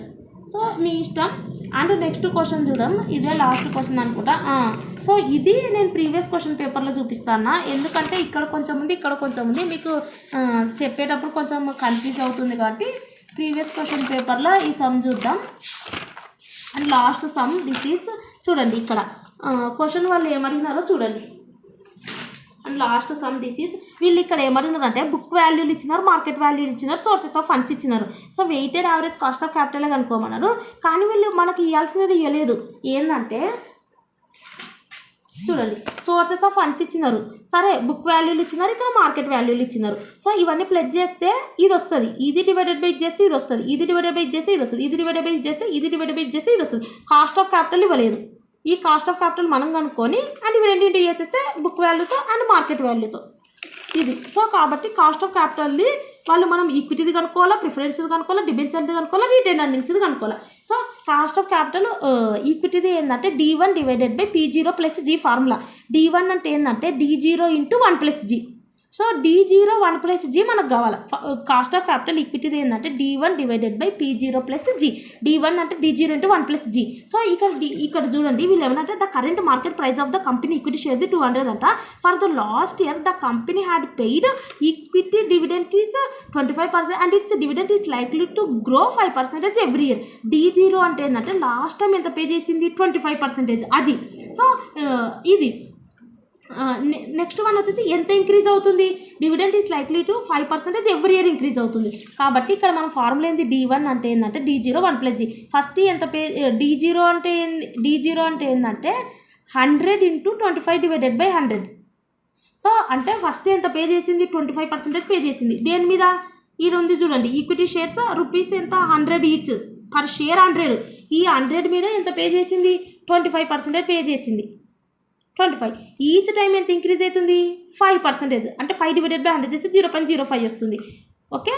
సో మీ ఇష్టం. అండ్ నెక్స్ట్ క్వశ్చన్ చూద్దాం, ఇదే లాస్ట్ క్వశ్చన్ అనుకుంటా. సో ఇది నేను ప్రీవియస్ క్వశ్చన్ పేపర్లో చూపిస్తాను, ఎందుకంటే ఇక్కడ కొంచెం ఉంది, ఇక్కడ కొంచెం ఉంది, మీకు చెప్పేటప్పుడు కొంచెం కన్ఫ్యూజ్ అవుతుంది కాబట్టి ప్రీవియస్ క్వశ్చన్ పేపర్లో ఈ సమ్ చూద్దాం. And last sum this is చూడండి, ఇక్కడ క్వశ్చన్ వాళ్ళు ఏమడిగినారో చూడండి. And last sum this is, వీళ్ళు ఇక్కడ ఏమడిగినారంటే బుక్ వాల్యూలు ఇచ్చినారు, మార్కెట్ వాల్యూలు ఇచ్చినారు, సోర్సెస్ ఆఫ్ ఫండ్స్ ఇచ్చినారు. So weighted average cost of capital కనుక్కోమన్నారు, కానీ వీళ్ళు మనకి ఇవ్వాల్సినది ఇవ్వలేదు. ఏంటంటే చూడండి, సోర్సెస్ ఆఫ్ ఫండ్స్ ఇచ్చినారు, సరే బుక్ వాల్యూలు ఇచ్చినారు, ఇక్కడ మార్కెట్ వాల్యూలు ఇచ్చినారు. సో ఇవన్నీ ప్లస్ చేస్తే ఇది వస్తుంది, ఇది డివైడెడ్ బై ఇది చేస్తే ఇది వస్తుంది, ఇది డివైడెడ్ బై ఇది చేస్తే ఇది వస్తుంది, ఇది డివైడెడ్ బై ఇది చేస్తే ఇది డివైడెడ్ బై ఇది చేస్తే ఇది వస్తుంది. కాస్ట్ ఆఫ్ క్యాపిటల్ ఇవ్వలేదు. ఈ కాస్ట్ ఆఫ్ క్యాపిటల్ మనం కనుక్కొని అండ్ ఇవి రెండింటి చేసేస్తే బుక్ వాల్యూతో అండ్ మార్కెట్ వాల్యూతో ఇది. సో కాబట్టి కాస్ట్ ఆఫ్ క్యాపిటల్ని వాళ్ళు మనం ఈక్విటీది కనుక్కోవాలా, ప్రిఫరెన్స్ది కనుక్కోవాలా, డిబెంచర్ది కనుక్కోవాలా, రిటైన్ అర్నింగ్స్ది కనుక్కోవాలా. సో కాస్ట్ ఆఫ్ క్యాపిటల్ ఈక్విటీది ఏంటంటే D1 divided by P0 plus G formula. D1 అంటే ఏంటంటే D0 into 1 plus G. సో D0 1 plus G మనకు కావాలి. కాస్ట్ ఆఫ్ క్యాపిటల్ ఈక్విటీది ఏంటంటే D1 divided by P0 plus G. D1 అంటే D0 into 1 plus G. So ఇక్కడ చూడండి, వీళ్ళు ఏమంటే the current market price of the company equity share 200 అంట. For the last year the company had paid equity dividend is 25% and it's dividend is likely to grow 5% every year. D0 అంటే ఏంటంటే last time ఎంత pay చేసింది, 25%. అది. So ఇది next one వచ్చేసి ఎంత increase అవుతుంది, dividend is likely to 5% every year increase అవుతుంది. కాబట్టి ఇక్కడ మనం ఫార్ములా ఏంది, D1 అంటే ఏంటంటే D0 1 plus G. ఫస్ట్ ఎంత పే D0 అంటే ఏంటంటే 100 into 25 డివైడెడ్ బై 100. సో అంటే ఫస్ట్ ఎంత పే చేసింది, 25% పే చేసింది. దేని మీద, ఇది ఉంది చూడండి, ఈక్విటీ షేర్స్ రూపీస్ ఎంత 100 ఈచ్, పర్ షేర్ 100. ఈ 100 మీద ఎంత పే చేసింది, 25% పే చేసింది. 25 ఈచ్ టైం ఎంత ఇంక్రీజ్ అవుతుంది, 5%. అంటే 5 డివైడెడ్ బై 100 చేస్తే 0.05 వస్తుంది. ఓకే.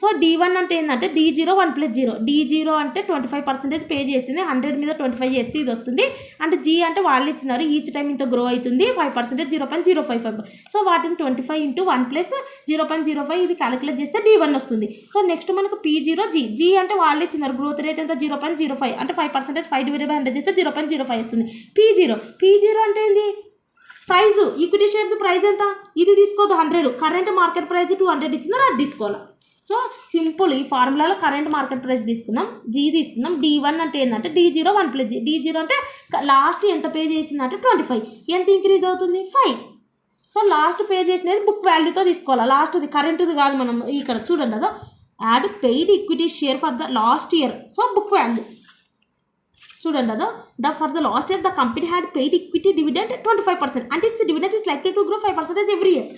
సో D1 అంటే ఏంటంటే D0 1 plus 0. D0 అంటే 25% పే చేస్తుంది, 100 మీద 25 చేస్తే ఇది వస్తుంది. అండ్ G అంటే వాళ్ళు ఇచ్చినారు, ఈచ్ టైం ఇంత గ్రో అవుతుంది, 5% 0.055. సో వాటిని 25 into 1 plus 0.05 ఇది క్యాలిక్యులేట్ చేస్తే D1 వస్తుంది. సో నెక్స్ట్ మనకు P0 G అంటే వాళ్ళు ఇచ్చినారు, గ్రోత్ రేట్ ఎంత 0.05 అంటే 5%, 5 డివైడెడ్ బై 100 చేస్తే 0.05 వస్తుంది. P0 అంటే ఏంది, ప్రైజ్, ఈక్విటీ షేర్ ప్రైస్ ఎంత, ఇది తీసుకోదు 100, కరెంట్ మార్కెట్ ప్రైస్ 200 ఇచ్చినారు, అది తీసుకోవాలి. సో సింపుల్, ఈ ఫార్ములాలో కరెంట్ మార్కెట్ ప్రైస్ తీసుకున్నాం, G తీసుకున్నాం. D1 అంటే ఏంటంటే D0 1 plus G. D0 అంటే లాస్ట్ ఎంత పే చేసిందంటే 25, ఎంత ఇంక్రీజ్ అవుతుంది 5. సో లాస్ట్ పే చేసినది బుక్ వాల్యూతో తీసుకోవాలి, లాస్ట్ది కరెంట్ది కాదు. మనం ఇక్కడ చూడండి కదా, add paid equity share for the last year. So book value చూడండి కదా, for the last year the company had paid equity dividend 25% and it's dividend is likely to grow 5% every year.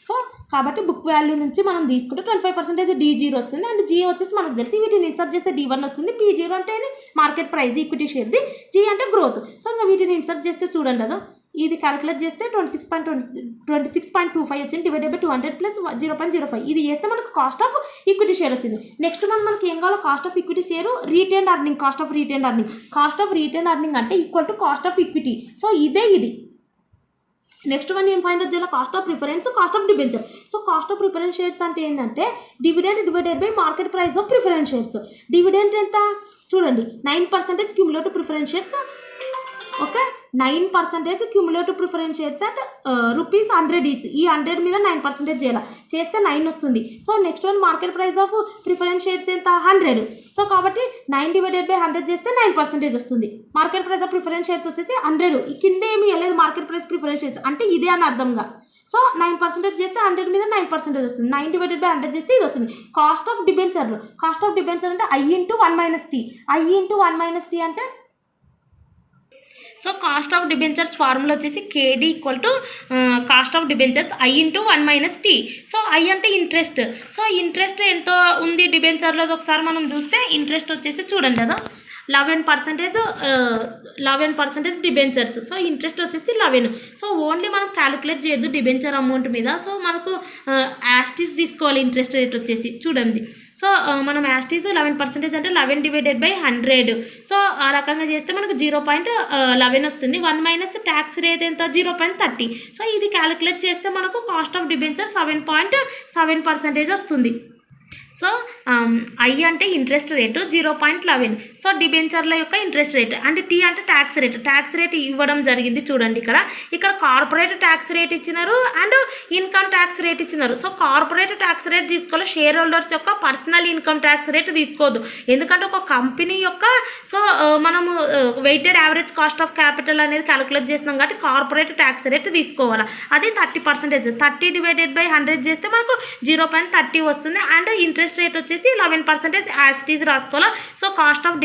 So కాబట్టి book value నుంచి మనం తీసుకుంటే 25% D0 వస్తుంది. And G వచ్చేసి మనకు తెలిసి వీటిని ఇన్సర్ట్ చేస్తే D1 వస్తుంది. P0 అంటే మార్కెట్ ప్రైస్ ఈక్విటీ షేర్ది, G అంటే గ్రోత్. సో ఇంకా వీటిని ఇన్సర్ట్ చేస్తే చూడండి కదా, ఇది క్యాలిక్యులేట్ చేస్తే 26.25 వచ్చింది, డివైడెడ్ బై 200 ప్లస్ 0.05. ఇది చేస్తే మనకు కాస్ట్ ఆఫ్ ఈక్విటీ షేర్ వచ్చింది. నెక్స్ట్ మనకి ఏం కావాలో, cost of equity share, retain earning, cost of retain earning అంటే equal to cost of equity. So ఇది నెక్స్ట్ వన్ ఏం ఫైండ్ అవుట్ చేయాలి, cost of preference, cost of debenture. So cost of preference shares అంటే ఏంటంటే dividend divided by market price of preference shares. Dividend ఎంత చూడండి, 9% cumulative preference shares. Okay. 9% cumulative preference shares at ₹100 each. ఈ 100 మీద 9% చేయాలి, చేస్తే 9 వస్తుంది. So next one market price of preference shares ఎంత 100. సో కాబట్టి 9/100 చేస్తే 9% వస్తుంది. Market price of preference shares వచ్చేసి 100. కింద ఏమి వెళ్ళలేదు మార్కెట్ ప్రైస్ ప్రిఫరెన్స్ షేర్స్ అంటే ఇదే అని అర్థంగా. సో 9% చేస్తే 100 మీద 9% వస్తుంది. 9/100 చేస్తే ఇది వస్తుంది. కాస్ట్ ఆఫ్ డిబెంచర్లు, కాస్ట్ ఆఫ్ డిబెంచర్ అంటే I/1 - T. I/1 - T అంటే so cost of debentures formula వచ్చేసి KD = cost of debentures I/1 - T. So I అంటే ఇంట్రెస్ట్. సో ఇంట్రెస్ట్ ఎంత ఉంది డిబెంచర్లో ఒకసారి మనం చూస్తే ఇంట్రెస్ట్ వచ్చేసి చూడండి కదా 11% డిబెంచర్స్. సో ఇంట్రెస్ట్ వచ్చేసి 11. సో ఓన్లీ మనం క్యాలిక్యులేట్ చేయొద్దు డిబెంచర్ అమౌంట్ మీద. సో మనకు యాస్టీస్ తీసుకోవాలి ఇంట్రెస్ట్ రేట్ వచ్చేసి చూడండి. సో మనం యాస్టీస్ 11% అంటే 11/100. సో ఆ రకంగా చేస్తే మనకు 0.11 వస్తుంది. 1 - ట్యాక్స్ రేట్ ఎంత 0.30. సో ఇది క్యాలిక్యులేట్ చేస్తే మనకు కాస్ట్ ఆఫ్ డిబెంచర్ 7.7% వస్తుంది. సో I అంటే ఇంట్రెస్ట్ రేటు 0.11. సో డిబెంచర్ల యొక్క ఇంట్రెస్ట్ రేట్. అండ్ T అంటే ట్యాక్స్ రేట్. ట్యాక్స్ రేట్ ఇవ్వడం జరిగింది చూడండి. ఇక్కడ కార్పొరేట్ ట్యాక్స్ రేట్ ఇచ్చినారు అండ్ ఇన్కమ్ ట్యాక్స్ రేట్ ఇచ్చినారు. సో కార్పొరేట్ ట్యాక్స్ రేట్ తీసుకోవాలి, షేర్ హోల్డర్స్ యొక్క పర్సనల్ ఇన్కమ్ ట్యాక్స్ రేట్ తీసుకోవద్దు. ఎందుకంటే ఒక కంపెనీ యొక్క సో మనము weighted average cost of capital అనేది క్యాలిక్యులేట్ చేస్తున్నాం కాబట్టి కార్పొరేట్ ట్యాక్స్ రేట్ తీసుకోవాలి. అది 30%. 30/100 చేస్తే మనకు 0.30 వస్తుంది. అండ్ ఇంట్రెస్ట్ రేట్ వచ్చేసి 11% యాస్టీస్ రాసుకోవాలా. So cost of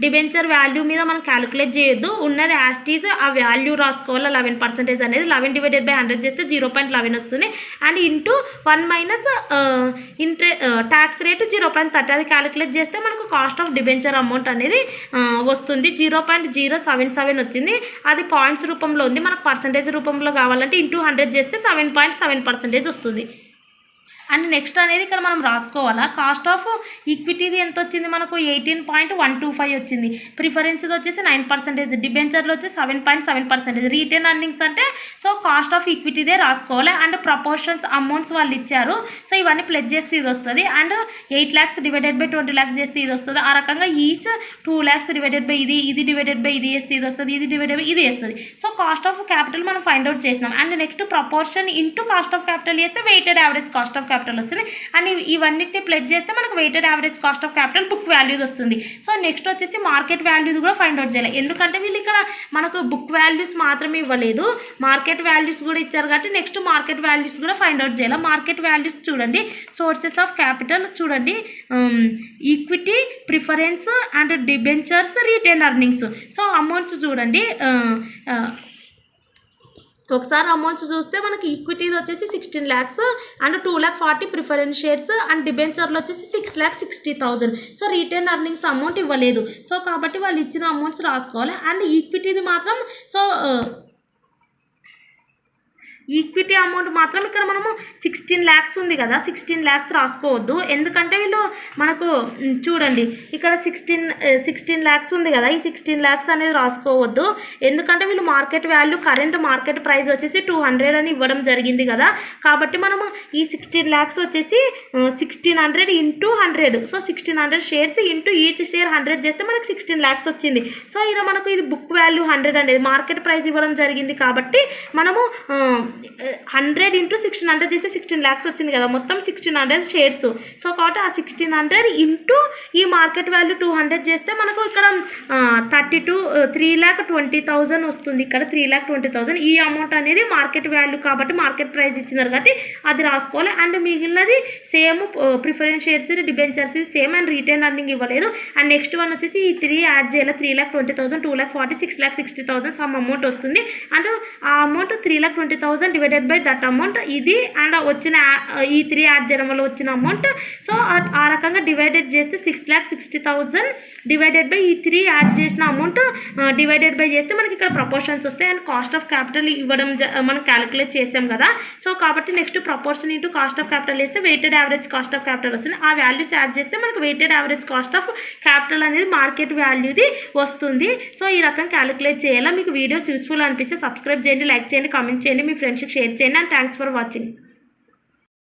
debenture value మీద మనం క్యాలిక్యులేట్ చేయొద్దు, ఉన్నది యాస్టీస్ ఆ వాల్యూ రాసుకోవాలా. 11% అనేది 11/100 చేస్తే 0.11 వస్తుంది. అండ్ ఇంటూ 1 - ట్యాక్స్ రేట్ 0.30 అది క్యాలిక్యులేట్ చేస్తే మనకు కాస్ట్ ఆఫ్ డిబెంచర్ అమౌంట్ అనేది వస్తుంది. 0.077 వచ్చింది. అది పాయింట్స్ రూపంలో ఉంది, మనకు పర్సంటేజ్ రూపంలో కావాలంటే ఇంటూ 100 చేస్తే 7.7% వస్తుంది. అండ్ నెక్స్ట్ అనేది ఇక్కడ మనం రాసుకోవాలా. కాస్ట్ ఆఫ్ ఈక్విటీది ఎంత వచ్చింది మనకు 18.125 వచ్చింది. ప్రిఫరెన్స్ది వచ్చేసి 9%, డిబెంచర్లో వచ్చేసి 7.7%. రిటైన్ అర్నింగ్స్ అంటే సో కాస్ట్ ఆఫ్ ఈక్విటీదే రాసుకోవాలి. అండ్ ప్రపోర్షన్స్ అమౌంట్స్ వాళ్ళు ఇచ్చారు. సో ఇవన్నీ ప్లస్ చేస్తే ఇది వస్తుంది. అండ్ 8 lakhs / 20 lakhs చేస్తే ఇది వస్తుంది. ఆ రకంగా ఈచ్ 2 lakhs / ఇది డివైడెడ్ బై ఇది వేస్తే ఇది వస్తుంది, ఇది డివైడెడ్ బై ఇది వేస్తుంది. సో కాస్ట్ ఆఫ్ క్యాపిటల్ మనం ఫైండ్ అవుట్ చేసినాం. And next proportion into cost of capital చేస్తే weighted average cost of capital వస్తుంది. అండ్ ఇవన్నిటిని ప్లస్ చేస్తే మనకు weighted average cost of capital book వాల్యూది వస్తుంది. సో నెక్స్ట్ వచ్చేసి మార్కెట్ వాల్యూది కూడా ఫైండ్ అవుట్ చేయాలి. ఎందుకంటే వీళ్ళు ఇక్కడ మనకు బుక్ వాల్యూస్ మాత్రమే ఇవ్వలేదు, మార్కెట్ వాల్యూస్ కూడా ఇచ్చారు కాబట్టి నెక్స్ట్ మార్కెట్ వాల్యూస్ కూడా ఫైండ్ అవుట్ చేయాలి. మార్కెట్ వాల్యూస్ చూడండి, సోర్సెస్ ఆఫ్ క్యాపిటల్ చూడండి, equity, preference and debentures, retain earnings. So amounts చూడండి, ఒకసారి అమౌంట్స్ చూస్తే మనకి ఈక్విటీది వచ్చేసి 16 lakhs and 2,40,000 preference shares and డిబెంచర్లు వచ్చేసి 6,60,000. సో రిటైన్ అర్నింగ్స్ అమౌంట్ ఇవ్వలేదు. సో కాబట్టి వాళ్ళు ఇచ్చిన అమౌంట్స్ రాసుకోవాలి. అండ్ ఈక్విటీది మాత్రం సో ఈక్విటీ అమౌంట్ మాత్రం ఇక్కడ మనము 16 lakhs ఉంది కదా, 16 lakhs రాసుకోవద్దు. ఎందుకంటే వీళ్ళు మనకు చూడండి ఇక్కడ 16 lakhs ఉంది కదా, ఈ 16 lakhs అనేది రాసుకోవద్దు. ఎందుకంటే వీళ్ళు market value current market price వచ్చేసి 200 అని ఇవ్వడం జరిగింది కదా. కాబట్టి మనము ఈ 16 lakhs వచ్చేసి 1600 × 100. So 1600 shares into each share 100 చేస్తే మనకు 16 lakhs వచ్చింది. సో ఇక్కడ మనకు ఇది బుక్ వాల్యూ 100 అనేది మార్కెట్ ప్రైస్ ఇవ్వడం జరిగింది కాబట్టి మనము 100 × 1600 చేస్తే 16 lakhs వచ్చింది కదా, మొత్తం 1600 షేర్స్. సో కాబట్టి ఆ 1600 ఇంటూ ఈ మార్కెట్ వాల్యూ 200 చేస్తే మనకు ఇక్కడ 3,20,000 వస్తుంది. ఇక్కడ 3,20,000 ఈ అమౌంట్ అనేది మార్కెట్ వాల్యూ కాబట్టి మార్కెట్ ప్రైస్ ఇచ్చినారు కాబట్టి అది రాసుకోవాలి. అండ్ మిగిలినది same preference shares, debentures same and retain earning ఇవ్వలేదు. అండ్ నెక్స్ట్ వన్ వచ్చేసి ఈ 3 యాడ్ చేయాలి. 3,20,000, 2,40,000, 6,60,000 సమ్ అమౌంట్ వస్తుంది. అండ్ ఆ amount 3,20,000 divided by that amount ఇది. అండ్ వచ్చిన ఈ 3 యాడ్ చేయడం వల్ల వచ్చిన అమౌంట్. సో ఆ రకంగా డివైడెడ్ చేస్తే 6,60,000 డివైడెడ్ బై ఈ 3 యాడ్ చేసిన అమౌంట్ డివైడెడ్ బై చేస్తే మనకి ఇక్కడ ప్రపోర్షన్స్ వస్తాయి. అండ్ కాస్ట్ ఆఫ్ క్యాపిటల్ ఇవ్వడం మనం క్యాలిక్యులేట్ చేసాం కదా. సో కాబట్టి next proportion into cost of capital వేస్తే weighted average cost of capital వస్తుంది. ఆ వాల్యూస్ యాడ్ చేస్తే మనకు weighted average cost of capital అనేది మార్కెట్ వాల్యూది వస్తుంది. సో ఈ రకం క్యాలిక్యులేట్ చేయాలా. మీకు వీడియోస్ యూస్ఫుల్ అనిపిస్తే సబ్స్క్రైబ్ చేయండి, లైక్ చేయండి, కామెంట్ చేయండి, మీ ఫ్రెండ్స్కి షేర్ చేయండి. And thanks for watching.